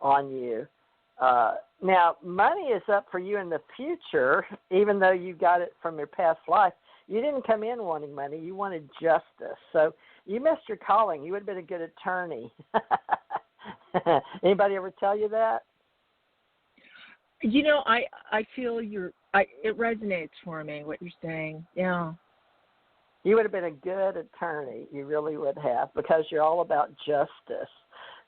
on you. Now, money is up for you in the future, even though you got it from your past life. You didn't come in wanting money. You wanted justice. So you missed your calling. You would have been a good attorney. Anybody ever tell you that? You know, I feel it resonates for me, what you're saying. Yeah. You would have been a good attorney. You really would have, because you're all about justice.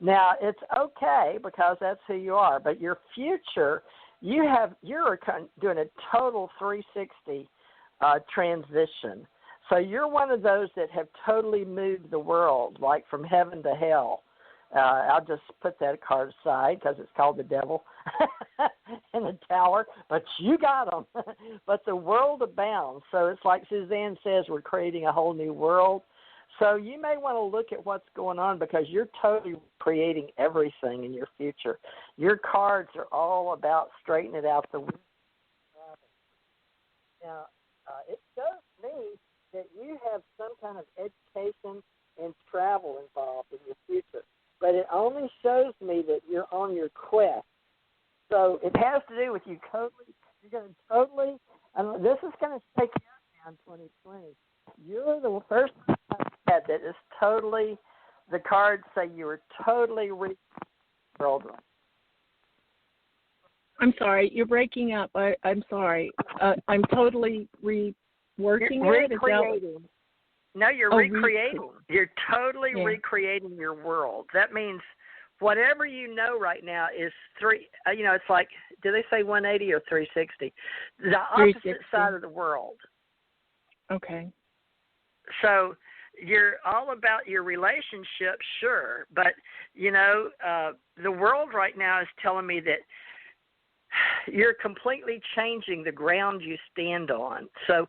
Now, it's okay because that's who you are, but your future, you're doing a total 360 transition. So you're one of those that have totally moved the world, like from heaven to hell. I'll just put that card aside because it's called the devil in the tower, but you got them. But the world abounds. So it's like Suzanne says, we're creating a whole new world. So you may want to look at what's going on because you're totally creating everything in your future. Your cards are all about straightening it out the way. Now, it shows me that you have some kind of education and travel involved in your future. But it only shows me that you're on your quest. So it has to do with you you're going to totally, this is going to take you out now in 2020. You're the first one I've had that is totally, the cards say you were totally world. I'm sorry, you're breaking up. I'm sorry. I'm totally reworking it. Recreating. No, you're recreating. You're totally recreating your world. That means whatever you know right now is it's like, do they say 180 or 360? The opposite side of the world. Okay. So you're all about your relationship, sure, but, the world right now is telling me that you're completely changing the ground you stand on. So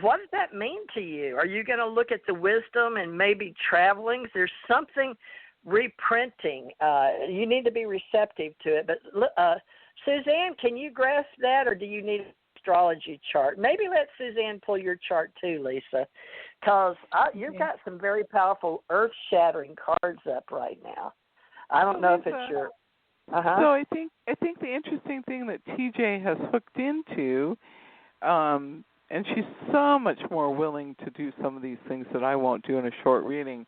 what does that mean to you? Are you going to look at the wisdom and maybe traveling? There's something reprinting. You need to be receptive to it. But Suzanne, can you grasp that, or do you need astrology chart. Maybe let Suzanne pull your chart too, Lisa, because you've got some very powerful earth-shattering cards up right now. I don't know if it's your. So I think the interesting thing that TJ has hooked into, and she's so much more willing to do some of these things that I won't do in a short reading.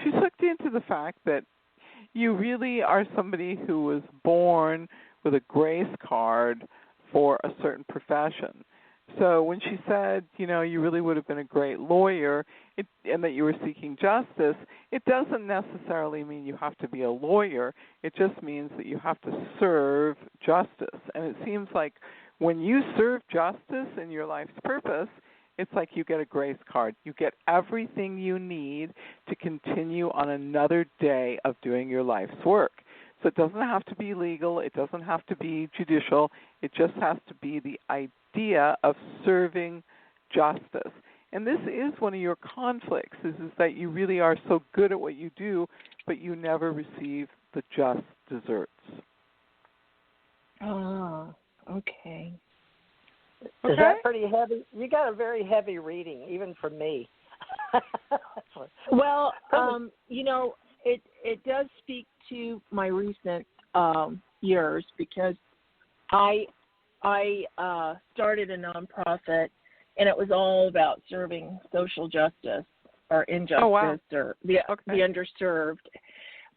She's hooked into the fact that you really are somebody who was born with a grace card for a certain profession. So when she said, you really would have been a great lawyer and that you were seeking justice, it doesn't necessarily mean you have to be a lawyer. It just means that you have to serve justice. And it seems like when you serve justice in your life's purpose, it's like you get a grace card. You get everything you need to continue on another day of doing your life's work. So it doesn't have to be legal. It doesn't have to be judicial. It just has to be the idea of serving justice. And this is one of your conflicts, is that you really are so good at what you do, but you never receive the just deserts. Oh, okay. Is that pretty heavy? You got a very heavy reading, even for me. Well, it does speak to my recent years, because I started a nonprofit, and it was all about serving social justice or injustice or the underserved.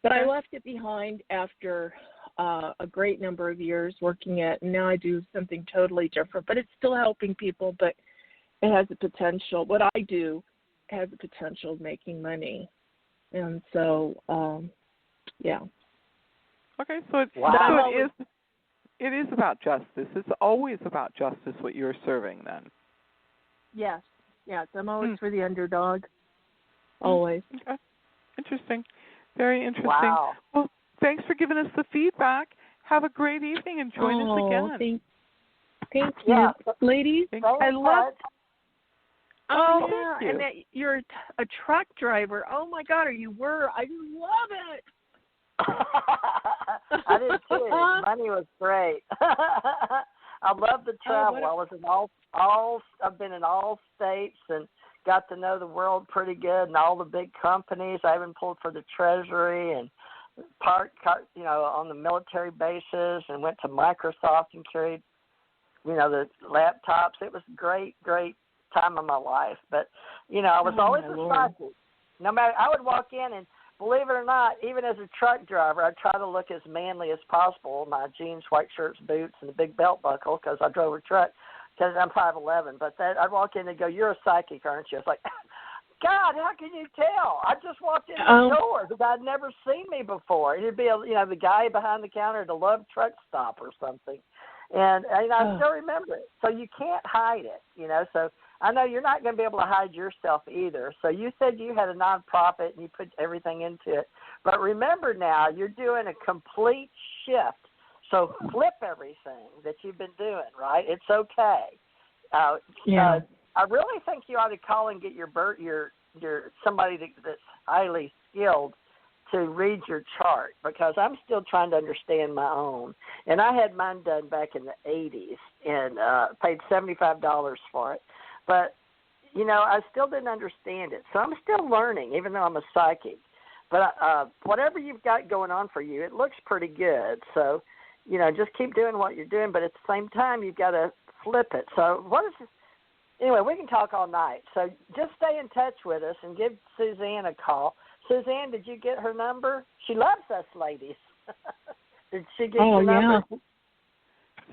But I left it behind after a great number of years working it, and now I do something totally different. But it's still helping people, but it has the potential. What I do has the potential of making money. And so, yeah. Okay, so it is about justice. It's always about justice what you're serving then. Yes. I'm always for the underdog. Always. Okay. Interesting. Very interesting. Wow. Well, thanks for giving us the feedback. Have a great evening and join us again. Thank you. Ladies, I love. Oh, thank you. And that you're a truck driver. Oh my God, I love it. I did too. Money was great. I love the travel. I was in I've been in all states and got to know the world pretty good, and all the big companies. I even pulled for the Treasury and parked, on the military bases, and went to Microsoft and carried, the laptops. It was a great time of my life. But, I was always a psychic. No matter, I would walk in, and believe it or not, even as a truck driver, I'd try to look as manly as possible, my jeans, white shirts, boots, and a big belt buckle, because I drove a truck, because I'm 5'11". But I'd walk in and go, "You're a psychic, aren't you?" It's like, God, how can you tell? I just walked in the door. The guy'd never seen me before. It'd be the guy behind the counter at a Love Truck Stop or something. And I still remember it. So you can't hide it, So I know you're not going to be able to hide yourself either. So you said you had a nonprofit and you put everything into it. But remember now, you're doing a complete shift. So flip everything that you've been doing, right? It's okay. I really think you ought to call and get your somebody that's highly skilled to read your chart, because I'm still trying to understand my own. And I had mine done back in the 80s and paid $75 for it. But, I still didn't understand it. So I'm still learning, even though I'm a psychic. But whatever you've got going on for you, it looks pretty good. So, just keep doing what you're doing. But at the same time, you've got to flip it. So anyway, we can talk all night. So just stay in touch with us and give Suzanne a call. Suzanne, did you get her number? She loves us ladies. Did she get your number?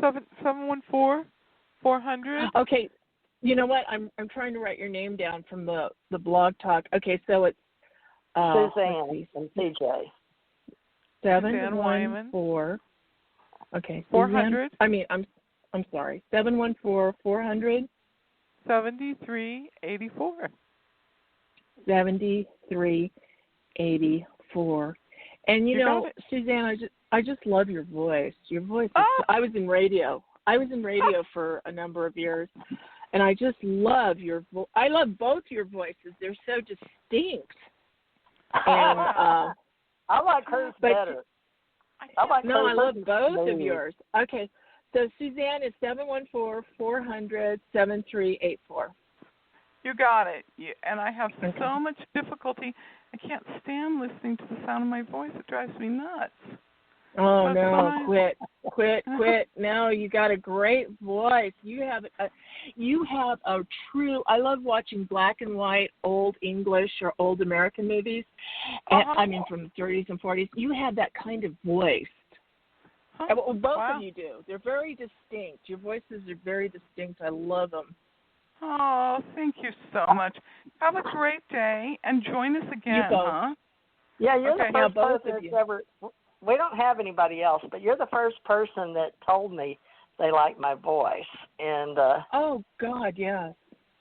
Yeah. 714-400. Okay. You know what? I'm trying to write your name down from the blog talk. Okay, so it's Suzanne and CJ. 714. Okay. 400. I'm sorry. 714-400. 7384. 7384. And Suzanne, I just love your voice. Your voice. I was in radio. For a number of years, and I just love your voice. I love both your voices. They're so distinct. And I like hers better. I love both of yours. Okay. So Suzanne is 714-400-7384. You got it. And I have so much difficulty. I can't stand listening to the sound of my voice. It drives me nuts. Oh, That's no, fine. quit. No, you got a great voice. You have a true, I love watching black and white old English or old American movies. And, I mean, from the 30s and 40s. You have that kind of voice. Well, both of you do. They're very distinct. Your voices are very distinct. I love them. Oh, thank you so much. Have a great day, and join us again, huh? Yeah, you're the first both person of you. that's ever. We don't have anybody else, but you're the first person that told me they like my voice. And oh God, yes.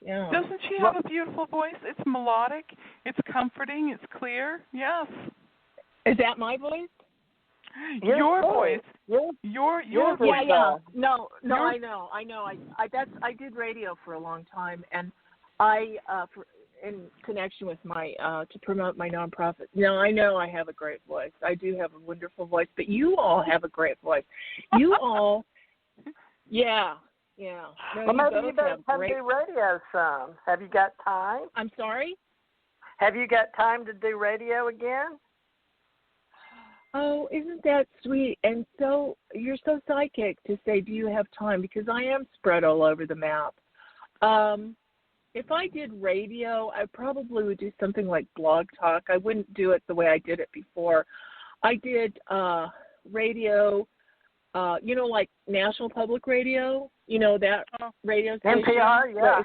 Yeah. Doesn't she have a beautiful voice? It's melodic. It's comforting. It's clear. Yes. Is that my voice? Your voice. Your voice. Yeah. No, I know. I did radio for a long time, and I in connection with my to promote my nonprofit. Now I know I have a great voice. I do have a wonderful voice, but you all have a great voice. You all, yeah. No, well, maybe you better come do radio some. Have you got time? I'm sorry? Have you got time to do radio again? Oh, isn't that sweet? And so you're so psychic to say, do you have time? Because I am spread all over the map. If I did radio, I probably would do something like Blog Talk. I wouldn't do it the way I did it before. I did radio, like National Public Radio, that radio station. NPR, yeah.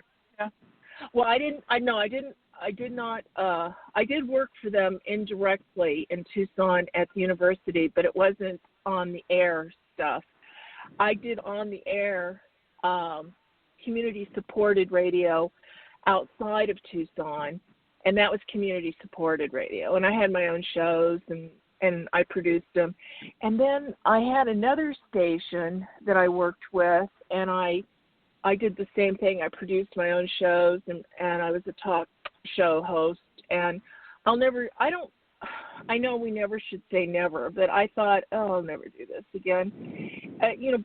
Well, I did not. I did work for them indirectly in Tucson at the university, but it wasn't on the air stuff. I did on the air community supported radio outside of Tucson, and that was community supported radio. And I had my own shows and I produced them. And then I had another station that I worked with, and I did the same thing. I produced my own shows, and I was a talk show host. And I know we never should say never, but I thought, I'll never do this again.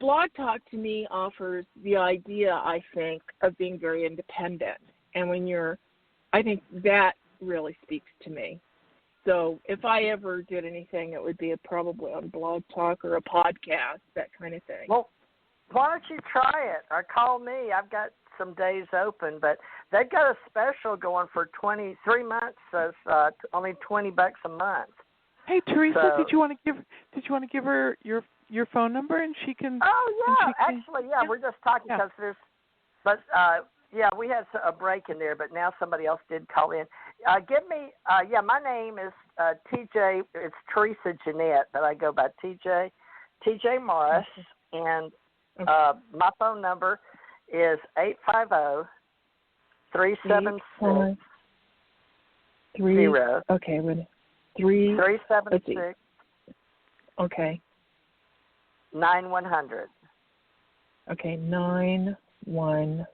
Blog Talk to me offers the idea, I think, of being very independent. And I think that really speaks to me. So if I ever did anything, it would be probably on Blog Talk or a podcast, that kind of thing. Well, why don't you try it or call me? I've got some days open, but they've got a special going for 23 months. So it's only $20 a month. Hey, Teresa, did you want to give her your phone number and she can? Oh yeah, actually, yeah. We're just talking because we had a break in there, but now somebody else did call in. My name is TJ. It's Teresa Jeanette, but I go by TJ Morris, and my phone number is 850-376-0. Okay, wait. 376. Okay. 9100. Okay, 9100.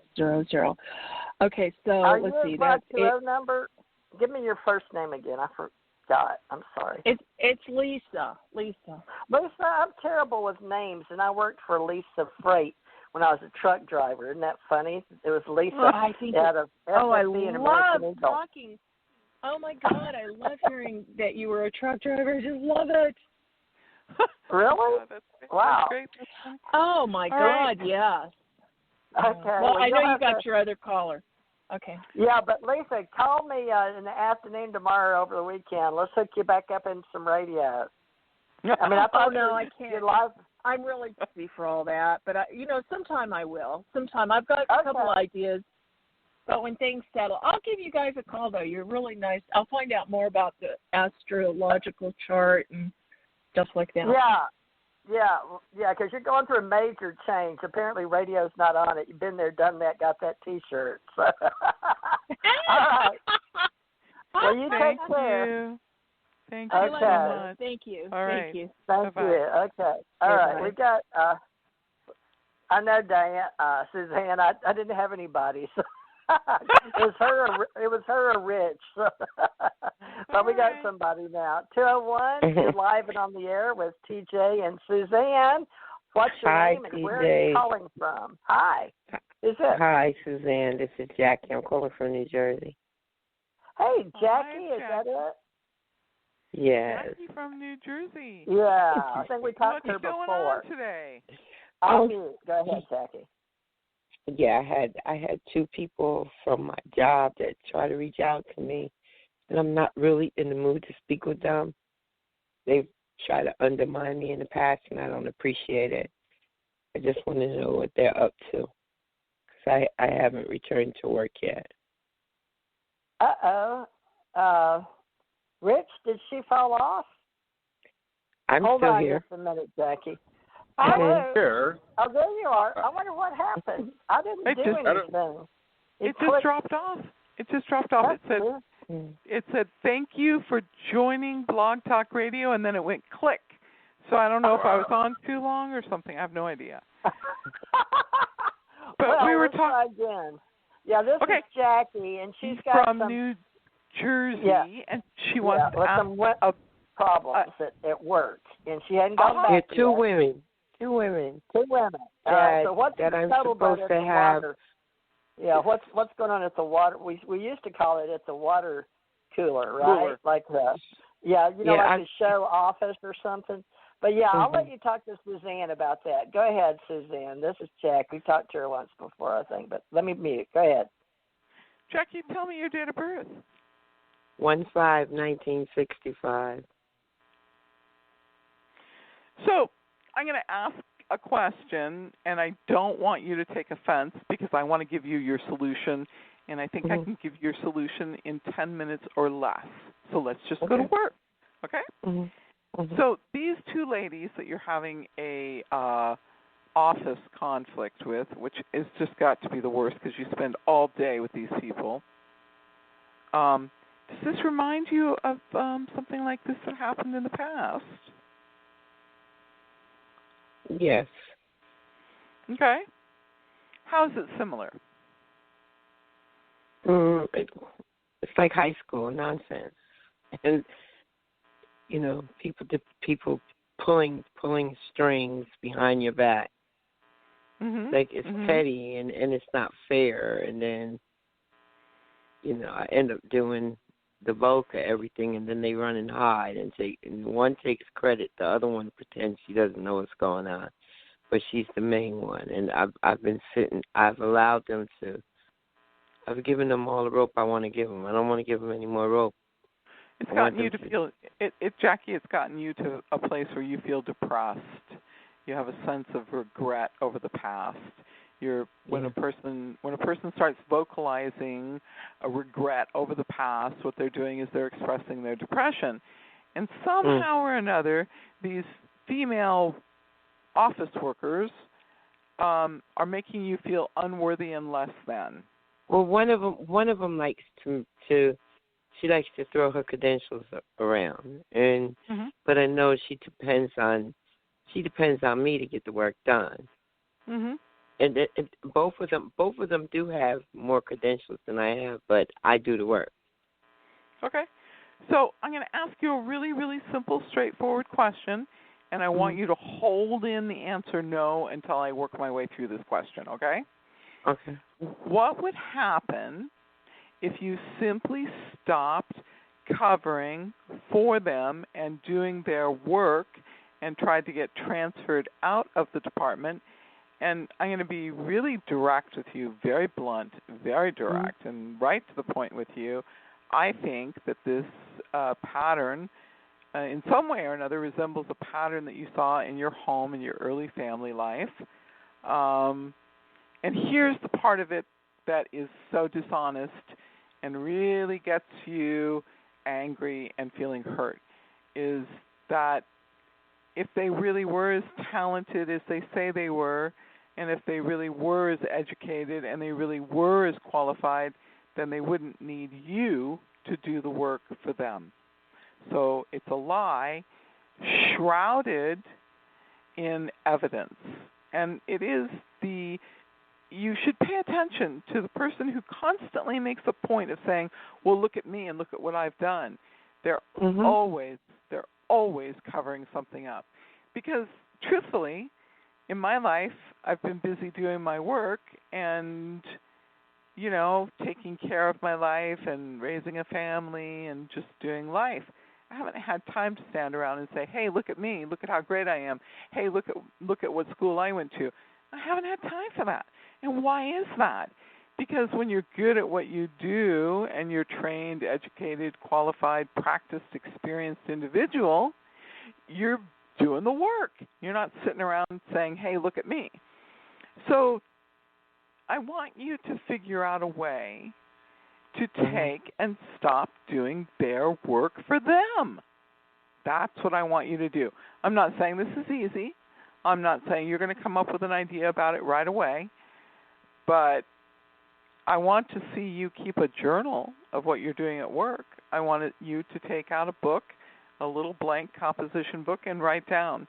Okay, so let's see. That's it. Number. Give me your first name again. I forgot. I'm sorry. It's Lisa. Lisa, I'm terrible with names, and I worked for Lisa Freight when I was a truck driver. Isn't that funny? It was Lisa out of FFB and American Eagle. Talking. Oh my God, I love hearing that you were a truck driver. I just love it. Really? Wow. Oh my God, yes. Okay. Well, I know you got your other caller. Okay. Yeah, but Lisa, call me in the afternoon tomorrow over the weekend. Let's hook you back up in some radio. I mean, I thought I can't. Live. I'm really busy for all that, but sometime I will. Sometime I've got a couple ideas, but when things settle, I'll give you guys a call. Though you're really nice. I'll find out more about the astrological chart and stuff like that. Yeah, because you're going through a major change. Apparently, radio's not on it. You've been there, done that, got that T-shirt. So. All right. Well, you take care. Thank you so much. Thank you. All right. Thank you. Thank you. Okay. All right. We got. I know Diane, Suzanne. I didn't have anybody, so it was her or Rich. So. But we got somebody now. 201, you're live and on the air with TJ and Suzanne What's your Hi, name and where are you calling from? Hi. Is it? Hi, Suzanne. This is Jackie. I'm calling from New Jersey. Hey, Jackie, Hi, is that it? Yes. Jackie from New Jersey. Yeah, I think we talked to her What's going before. on today? Go ahead, Jackie. Yeah, I had two people from my job that try to reach out to me, and I'm not really in the mood to speak with them. They've tried to undermine me in the past, and I don't appreciate it. I just want to know what they're up to, because I haven't returned to work yet. Rich, did she fall off? I'm Hold still on here. just a minute, Jackie. I'm here. Oh, there you are. I wonder what happened. I didn't do anything. It just dropped off. It just dropped off. It said, thank you for joining Blog Talk Radio, and then it went click. So I don't know if I was on too long or something. I have no idea. But we were talking again. Yeah, this is Jackie, and she's got from some New Jersey, and she wants to ask some problems at work, and she hadn't gone back. Yeah, two women. Two women. So what's that I'm settled supposed about to at the have. water? Yeah, what's going on at the water? We used to call it at the water cooler, right? Like the like the show office or something. But yeah, I'll let you talk to Suzanne about that. Go ahead, Suzanne. This is Jack. We talked to her once before, I think, but let me mute. Go ahead. Jackie, tell me your date of birth. 1/5/1965. So I'm going to ask a question, and I don't want you to take offense because I want to give you your solution, and I think I can give your solution in 10 minutes or less. So let's just go to work, okay? So these two ladies that you're having a office conflict with, which is just got to be the worst because you spend all day with these people, does this remind you of something like this that happened in the past? Yes. Okay. How is it similar? It's like high school nonsense, and people pulling strings behind your back. Like it's petty and it's not fair, and then I end up doing the bulk of everything, and then they run and hide and one takes credit, the other one pretends she doesn't know what's going on, but she's the main one. And I've allowed them to. I've given them all the rope I want to give them. I don't want to give them any more rope. It's gotten you to feel Jackie. It's gotten you to a place where you feel depressed. You have a sense of regret over the past. When a person starts vocalizing a regret over the past, what they're doing is they're expressing their depression, and somehow or another, these female office workers are making you feel unworthy and less than. Well, one of them likes to she likes to throw her credentials around, and but I know she depends on me to get the work done. And both of them do have more credentials than I have, but I do the work. Okay, so I'm going to ask you a really, really simple, straightforward question, and I want you to hold in the answer no until I work my way through this question. Okay. Okay. What would happen if you simply stopped covering for them and doing their work and tried to get transferred out of the department? And I'm going to be really direct with you, very blunt, very direct, and right to the point with you. I think that this pattern, in some way or another, resembles a pattern that you saw in your home, in your early family life. And here's the part of it that is so dishonest and really gets you angry and feeling hurt, is that if they really were as talented as they say they were, and if they really were as educated and they really were as qualified, then they wouldn't need you to do the work for them. So it's a lie shrouded in evidence. And it is you should pay attention to the person who constantly makes a point of saying, well, look at me and look at what I've done. They're always covering something up. Because truthfully, in my life, I've been busy doing my work and, taking care of my life and raising a family and just doing life. I haven't had time to stand around and say, hey, look at me. Look at how great I am. Hey, look at what school I went to. I haven't had time for that. And why is that? Because when you're good at what you do and you're trained, educated, qualified, practiced, experienced individual, you're doing the work. You're not sitting around saying, hey, look at me. So I want you to figure out a way to take and stop doing their work for them. That's what I want you to do. I'm not saying this is easy. I'm not saying you're going to come up with an idea about it right away. But I want to see you keep a journal of what you're doing at work. I want you to take out a book, a little blank composition book, and write down.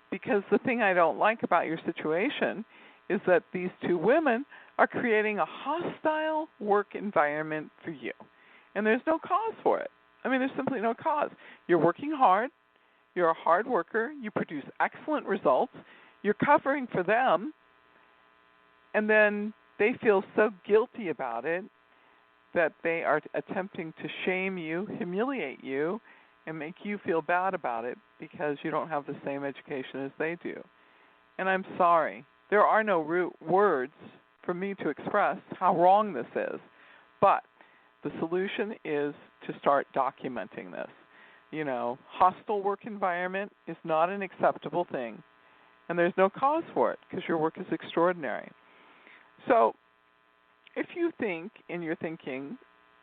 Because the thing I don't like about your situation is that these two women are creating a hostile work environment for you. And there's no cause for it. I mean, there's simply no cause. You're working hard. You're a hard worker. You produce excellent results. You're covering for them. And then they feel so guilty about it that they are attempting to shame you, humiliate you, and make you feel bad about it because you don't have the same education as they do. And I'm sorry. There are no words for me to express how wrong this is. But the solution is to start documenting this. Hostile work environment is not an acceptable thing. And there's no cause for it because your work is extraordinary. So if you think in your thinking,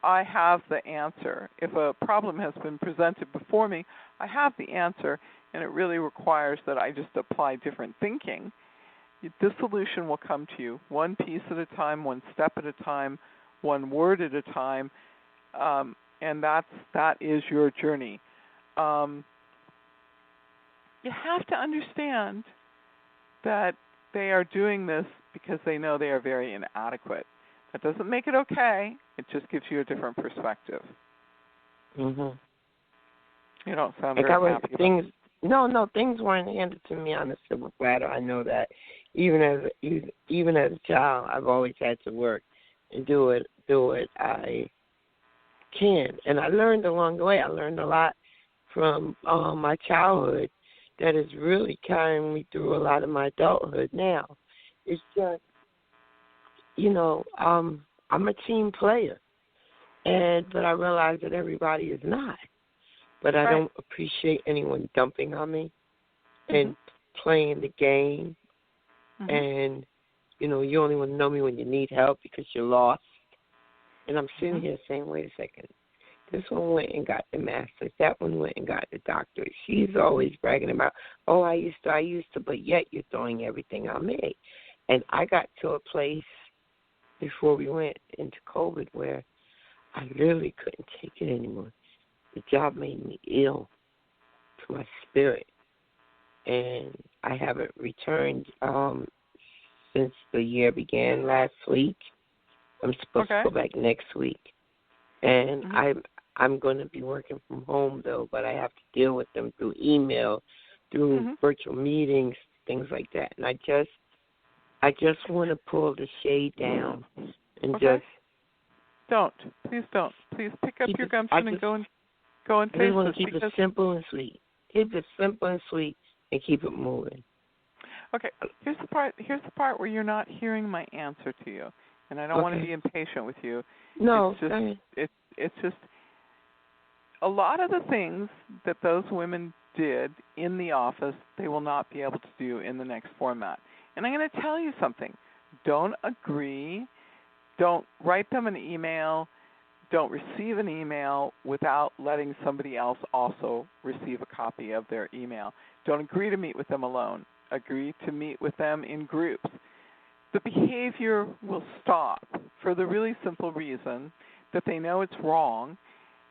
I have the answer. If a problem has been presented before me, I have the answer, and it really requires that I just apply different thinking. The solution will come to you one piece at a time, one step at a time, one word at a time, and that is your journey. You have to understand that they are doing this because they know they are very inadequate. That doesn't make it okay. It just gives you a different perspective. Mhm. You don't sound very happy. Things weren't handed to me on a silver platter. I know that. Even as a child, I've always had to work and do what I can, and I learned along the way. I learned a lot from my childhood that is really carrying me through a lot of my adulthood now. It's just, I'm a team player, but I realize that everybody is not. But I don't appreciate anyone dumping on me and playing the game. And, you only want to know me when you need help because you're lost. And I'm sitting here saying, wait a second. This one went and got the master's. That one went and got the doctorate. She's always bragging about, I used to, but yet you're throwing everything on me. And I got to a place before we went into COVID where I literally couldn't take it anymore. The job made me ill to my spirit. And I haven't returned since the year began last week. I'm supposed to go back next week. And I'm going to be working from home, though, but I have to deal with them through email, through virtual meetings, things like that. And I just want to pull the shade down and just... Please don't. Please pick up your gumption and go and face this. I just want to keep it simple and sweet. Keep it simple and sweet and keep it moving. Okay, here's the part where you're not hearing my answer to you, and I don't want to be impatient with you. No, it's just a lot of the things that those women did in the office, they will not be able to do in the next format. And I'm going to tell you something. Don't agree. Don't write them an email. Don't receive an email without letting somebody else also receive a copy of their email. Don't agree to meet with them alone. Agree to meet with them in groups. The behavior will stop for the really simple reason that they know it's wrong.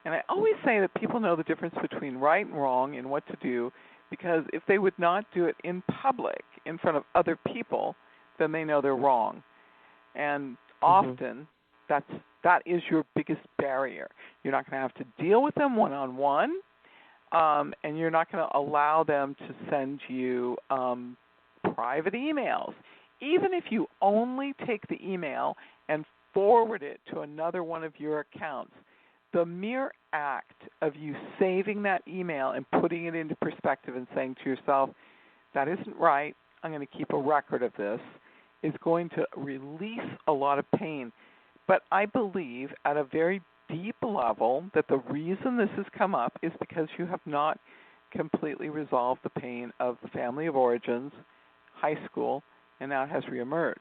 And I always say that people know the difference between right and wrong and what to do, because if they would not do it in public, in front of other people, then they know they're wrong. And often that is your biggest barrier. You're not going to have to deal with them one-on-one, and you're not going to allow them to send you private emails. Even if you only take the email and forward it to another one of your accounts, the mere act of you saving that email and putting it into perspective and saying to yourself, that isn't right, I'm going to keep a record of this, is going to release a lot of pain. But I believe at a very deep level that the reason this has come up is because you have not completely resolved the pain of the family of origins, high school, and now it has reemerged.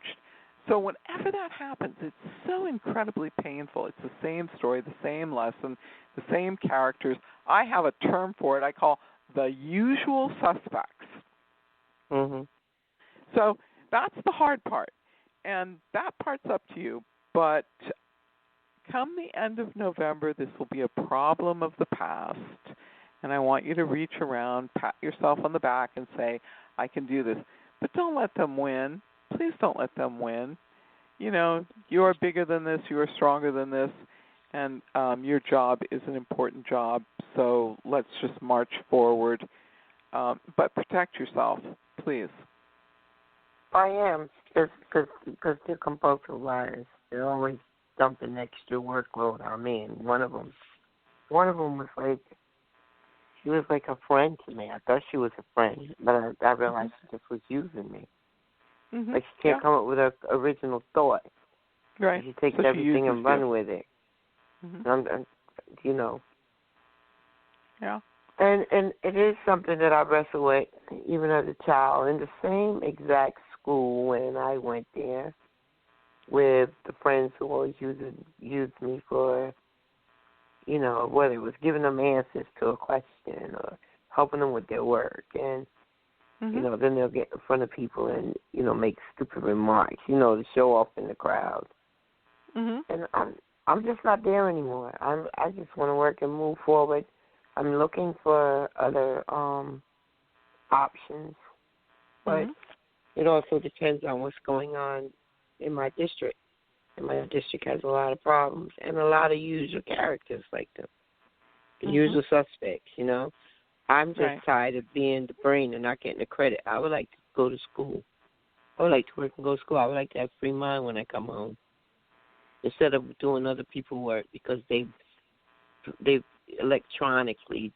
So whenever that happens, it's so incredibly painful. It's the same story, the same lesson, the same characters. I have a term for it I call the usual suspects. Mm-hmm. So that's the hard part, and that part's up to you. But come the end of November, this will be a problem of the past, and I want you to reach around, pat yourself on the back, and say, I can do this. But don't let them win. Please don't let them win. You know, you are bigger than this. You are stronger than this, and your job is an important job, so let's just march forward. But protect yourself, please. I am, because they're compulsive liars. They're always dumping extra workload on me. And one of them was like, she was like a friend to me. I thought she was a friend, but I realized she just was using me. Mm-hmm. Like she can't come up with an original thought. Right. She takes so everything and run with it. Mm-hmm. And, you know. Yeah. And it is something that I wrestle with, even as a child, in the same exact school when I went there, with the friends who always used me for, you know, whether it was giving them answers to a question or helping them with their work. And, you know, then they'll get in front of people and, you know, make stupid remarks, you know, to show off in the crowd. Mm-hmm. And I'm just not there anymore. I just want to work and move forward. I'm looking for other options, but it also depends on what's going on in my district. And my district has a lot of problems and a lot of usual characters like them, the usual suspects, you know. I'm just tired of being the brain and not getting the credit. I would like to go to school. I would like to work and go to school. I would like to have free mind when I come home instead of doing other people's work because they've electronically,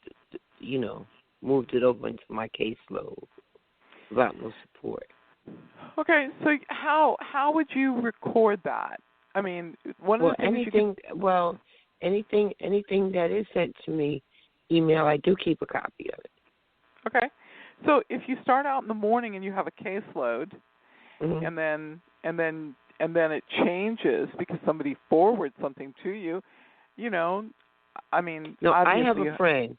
you know, moved it over into my caseload without no support. Okay, so how would you record that? I mean, one of the things anything that is sent to me, email, I do keep a copy of it. Okay, so if you start out in the morning and you have a caseload, and then it changes because somebody forwards something to you, you know, I mean, no, I have a friend.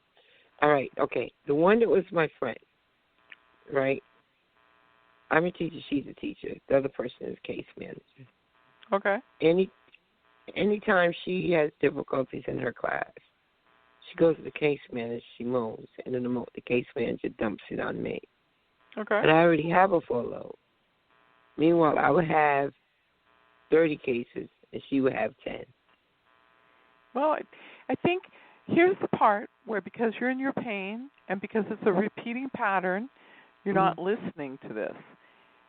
All right, okay, the one that was my friend, right? I'm a teacher, she's a teacher. The other person is case manager. Okay. Anytime she has difficulties in her class, she goes to the case manager, she moans, and then the case manager dumps it on me. Okay. But I already have a full load. Meanwhile, I would have 30 cases, and she would have 10. Well, I think here's the part where because you're in your pain and because it's a repeating pattern, you're not listening to this.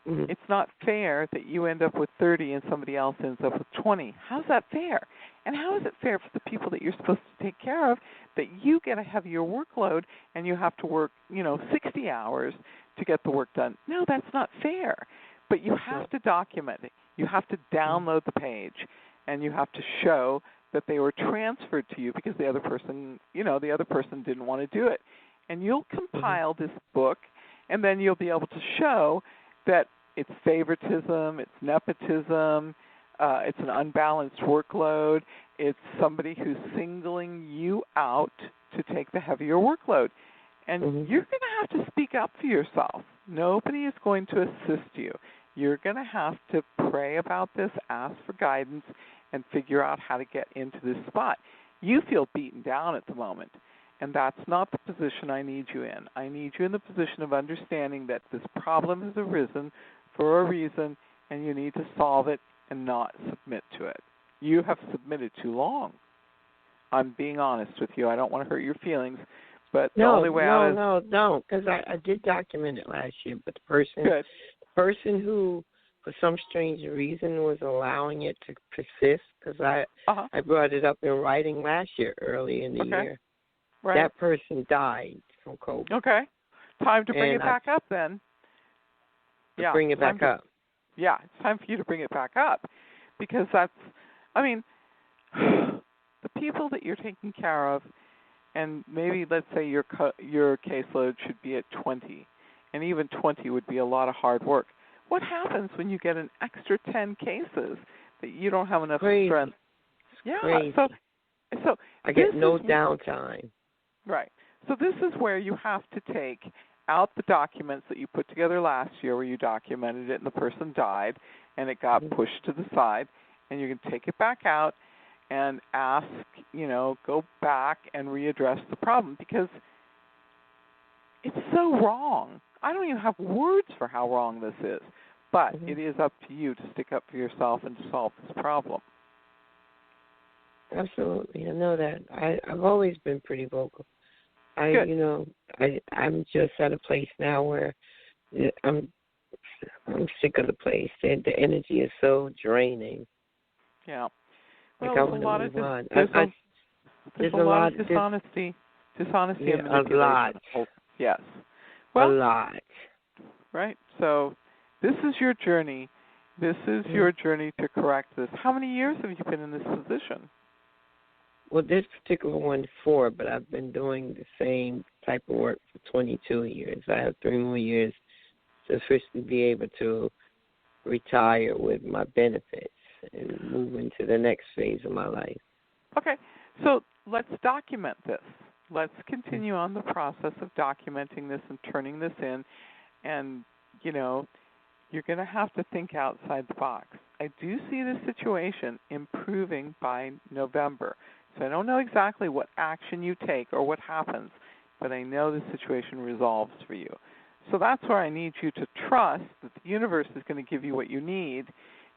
It's not fair that you end up with 30 and somebody else ends up with 20. How's that fair? And how is it fair for the people that you're supposed to take care of that you get a heavier workload and you have to work, 60 hours to get the work done? No, that's not fair. But you have to document it. You have to download the page, and you have to show that they were transferred to you because the other person didn't want to do it. And you'll compile this book, and then you'll be able to show that it's favoritism, it's nepotism, it's an unbalanced workload, it's somebody who's singling you out to take the heavier workload. And you're going to have to speak up for yourself. Nobody is going to assist you. You're going to have to pray about this, ask for guidance, and figure out how to get into this spot. You feel beaten down at the moment. And that's not the position I need you in. I need you in the position of understanding that this problem has arisen for a reason, and you need to solve it and not submit to it. You have submitted too long. I'm being honest with you. I don't want to hurt your feelings, but the only way out is... No, because I did document it last year, but the person person who, for some strange reason, was allowing it to persist, because I brought it up in writing last year, early in the year. Right. That person died from COVID. Okay. Time to bring it back up then. Bring it back up. Yeah, it's time for you to bring it back up, because that's, I mean, the people that you're taking care of, and maybe let's say your caseload should be at 20, and even 20 would be a lot of hard work. What happens when you get an extra 10 cases that you don't have enough strength? It's crazy. So I get no downtime. Right. So this is where you have to take out the documents that you put together last year where you documented it and the person died and it got pushed to the side, and you can take it back out and ask, go back and readdress the problem, because it's so wrong. I don't even have words for how wrong this is, but it is up to you to stick up for yourself and to solve this problem. Absolutely, I know that. I've always been pretty vocal. I'm just at a place now where I'm sick of the place. The energy is so draining. Yeah. Well, there's a lot of dishonesty in manipulation. A lot. Yes. Well, a lot. Right. So this is your journey. This is your journey to correct this. How many years have you been in this position? Well, this particular one, 4, but I've been doing the same type of work for 22 years. I have 3 more years to officially be able to retire with my benefits and move into the next phase of my life. Okay, so let's document this. Let's continue on the process of documenting this and turning this in. And, you're going to have to think outside the box. I do see this situation improving by November. So I don't know exactly what action you take or what happens, but I know the situation resolves for you. So that's where I need you to trust that the universe is going to give you what you need.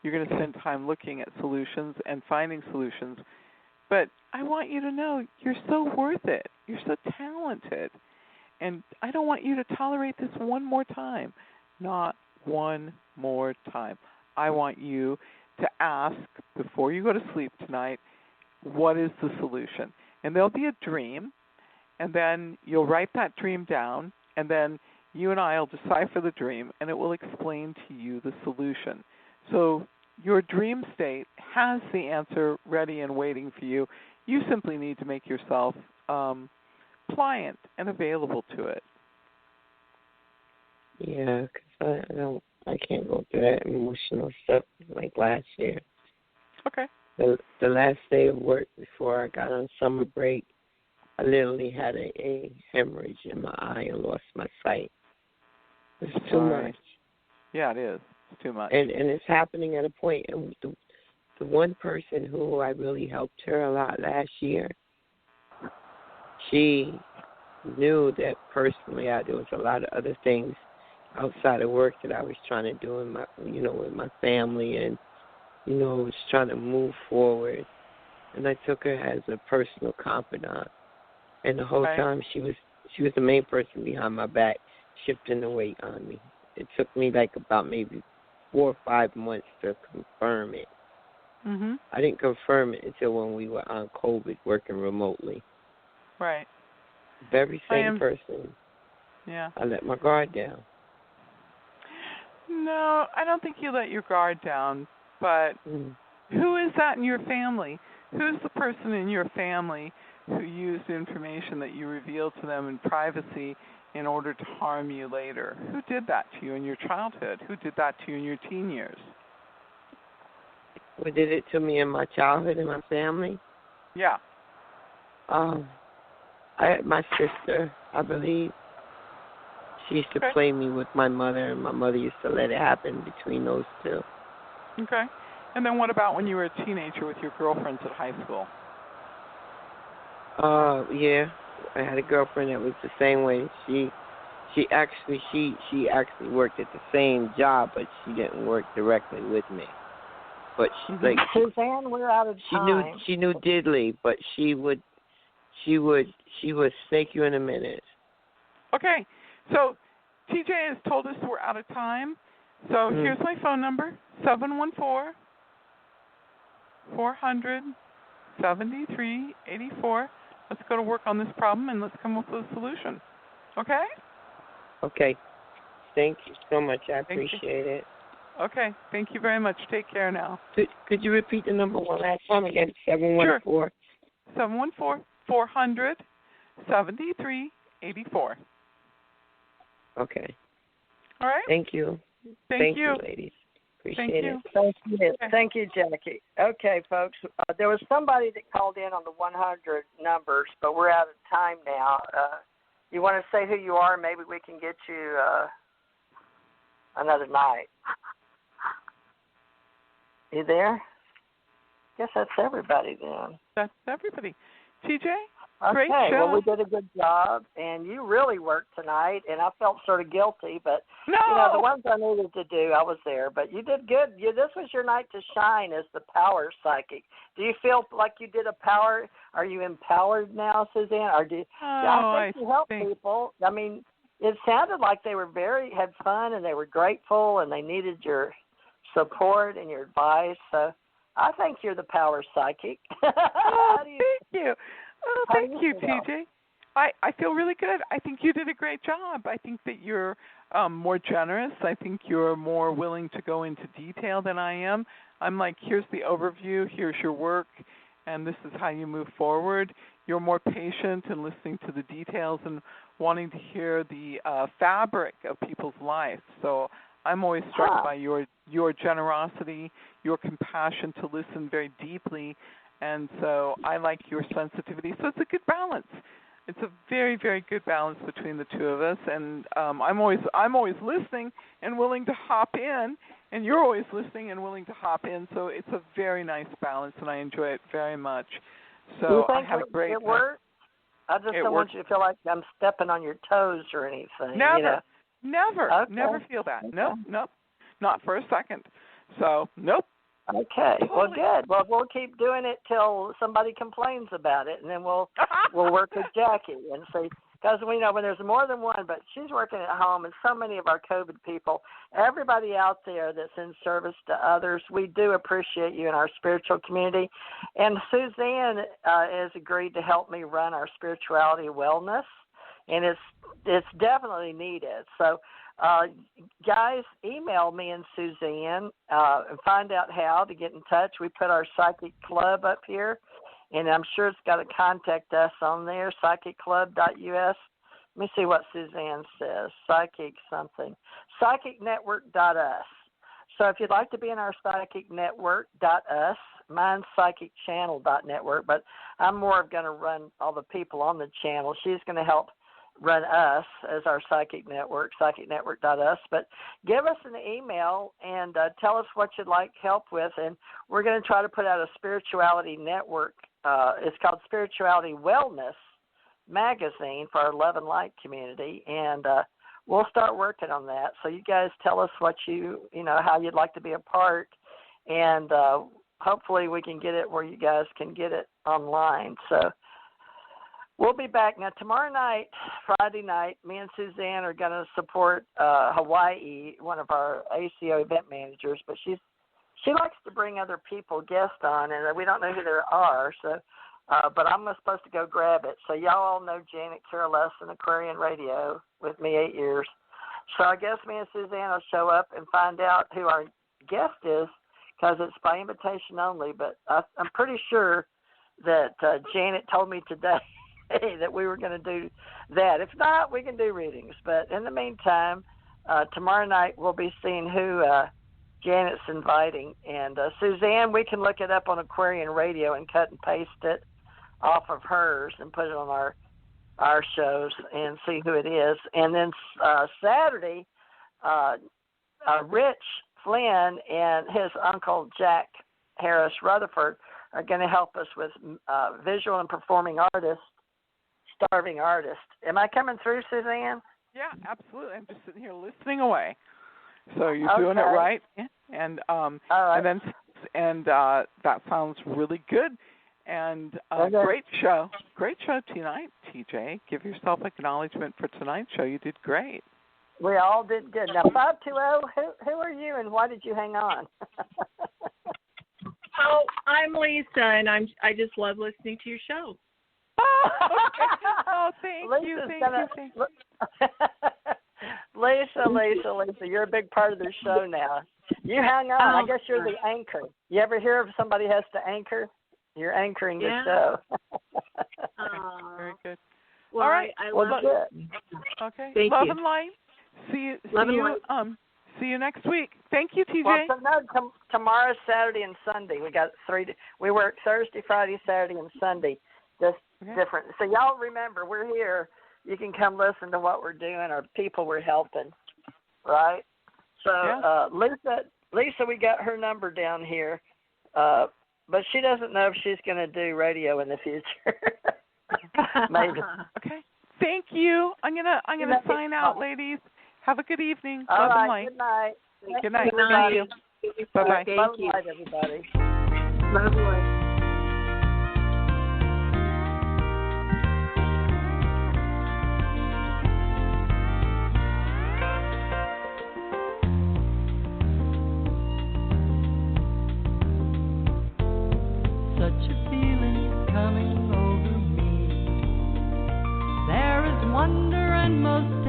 You're going to spend time looking at solutions and finding solutions. But I want you to know you're so worth it. You're so talented. And I don't want you to tolerate this one more time. Not one more time. I want you to ask before you go to sleep tonight, what is the solution? And there'll be a dream, and then you'll write that dream down, and then you and I will decipher the dream, and it will explain to you the solution. So your dream state has the answer ready and waiting for you. You simply need to make yourself pliant and available to it. Yeah, because I can't go through that emotional stuff like last year. Okay. The last day of work before I got on summer break, I literally had a hemorrhage in my eye and lost my sight. It's too much. Yeah, it is. It's too much. And it's happening at a point. And the one person who I really helped her a lot last year, she knew that personally there was a lot of other things outside of work that I was trying to do in my, with my family, and was trying to move forward. And I took her as a personal confidant. And the whole time she was the main person behind my back, shifting the weight on me. It took me about maybe 4 or 5 months to confirm it. Mm-hmm. I didn't confirm it until when we were on COVID working remotely. Right. Very same person. Yeah. I let my guard down. No, I don't think you let your guard down. But who is that in your family? Who's the person in your family who used information that you revealed to them in privacy in order to harm you later? Who did that to you in your childhood? Who did that to you in your teen years? Who did it to me in my childhood and my family? Yeah. My sister, I believe. She used to play me with my mother, and my mother used to let it happen between those two. Okay. And then what about when you were a teenager with your girlfriends at high school? Yeah. I had a girlfriend that was the same way. She actually worked at the same job, but she didn't work directly with me. But Suzanne, we're out of time. She knew diddly, but she would snake you in a minute. Okay. So TJ has told us we're out of time. So here's my phone number, 714-400-7384. Let's go to work on this problem and let's come up with a solution. Okay? Okay. Thank you so much. I appreciate it. Okay. Thank you very much. Take care now. Could you repeat the number one last time again? 714. Sure. 714-400-7384. Okay. All right. Thank you. Thank you, ladies. Thank Appreciate you. it. Thank you. Thank you, Jackie. Okay, folks. There was somebody that called in on the 100 numbers, but we're out of time now. You want to say who you are? Maybe we can get you another night. You there? Guess that's everybody then. That's everybody. TJ? Okay, Great show. well, we did a good job, and you really worked tonight, and I felt sort of guilty, but, the ones I needed to do, I was there. But you did good. This was your night to shine as the power psychic. Do you feel like you did a power? Are you empowered now, Suzanne? Or I think you helped people. I mean, it sounded like they were had fun, and they were grateful, and they needed your support and your advice. So I think you're the power psychic. Thank you. Oh, thank you, TJ. I feel really good. I think you did a great job. I think that you're more generous. I think you're more willing to go into detail than I am. I'm like, here's the overview, here's your work, and this is how you move forward. You're more patient and listening to the details and wanting to hear the fabric of people's lives. So I'm always struck by your generosity, your compassion to listen very deeply. And so I like your sensitivity. So it's a good balance. It's a very, very good balance between the two of us. And I'm always listening and willing to hop in, and you're always listening and willing to hop in. So it's a very nice balance, and I enjoy it very much. So I had a great. It worked. I just don't want you to feel like I'm stepping on your toes or anything. Never, never, Okay. never feel that. Nope, not for a second. So nope. Okay. Totally. Well, good. Well, we'll keep doing it till somebody complains about it, and then we'll work with Jackie and see. Because we know when there's more than one, but she's working at home, and so many of our COVID people, everybody out there that's in service to others, we do appreciate you in our spiritual community. And Suzanne has agreed to help me run our spirituality wellness, and it's definitely needed. So. Guys, email me and Suzanne and find out how to get in touch. We put our psychic club up here, and I'm sure it's got to contact us on there, psychicclub.us. Let me see what Suzanne says, psychicnetwork.us. So if you'd like to be in our psychic network.us, mine's psychicchannel.network, but I'm more of going to run all the people on the channel. She's going to help run us as our psychic network, psychicnetwork.us. But give us an email and tell us what you'd like help with, and we're going to try to put out a spirituality network. It's called Spirituality Wellness Magazine for our Love and Light community, and we'll start working on that. So you guys tell us what how you'd like to be a part, and hopefully we can get it where you guys can get it online. So we'll be back. Now, tomorrow night, Friday night, me and Suzanne are going to support Hawaii, one of our ACO event managers, but she likes to bring other people, guests on, and we don't know who they are, so but I'm supposed to go grab it. So y'all all know Janet Carolus and Aquarian Radio with me 8 years. So I guess me and Suzanne will show up and find out who our guest is, because it's by invitation only, but I'm pretty sure that Janet told me today that we were going to do that. If not, we can do readings. But in the meantime, tomorrow night we'll be seeing who Janet's inviting. And Suzanne, we can look it up on Aquarian Radio and cut and paste it off of hers and put it on our shows and see who it is. And then Saturday, Rich Flynn and his uncle Jack Harris Rutherford are going to help us with visual and performing artists, starving artist. Am I coming through, Suzanne? Yeah, absolutely. I'm just sitting here listening away. So you're doing it right, and right. and that sounds really good. And great show tonight, TJ. Give yourself acknowledgement for tonight's show. You did great. We all did good. Now, 520, who are you and why did you hang on? Oh, I'm Lisa, and I just love listening to your show. Oh, okay. Oh, thank you. Lisa, you're a big part of the show now. You hang on. I guess you're the anchor. You ever hear if somebody has to anchor? You're anchoring the show. Very good. Well, all right. I love it. Okay. Thank Love you. and light. See Love and you. light. See you next week. Thank you, TJ. Well, so no, tomorrow's Saturday and Sunday. We got we work Thursday, Friday, Saturday, and Sunday. Just different. So y'all remember, we're here. You can come listen to what we're doing or people we're helping, right? So Lisa, we got her number down here, but she doesn't know if she's going to do radio in the future. Maybe. Okay. Thank you. I'm gonna sign out, ladies. Have a good evening. All Love and right. light. Good night. Good night. Good night. Thank you. Bye-bye. Love and light, everybody. Love and light. Such a feeling coming over me. There is wonder and most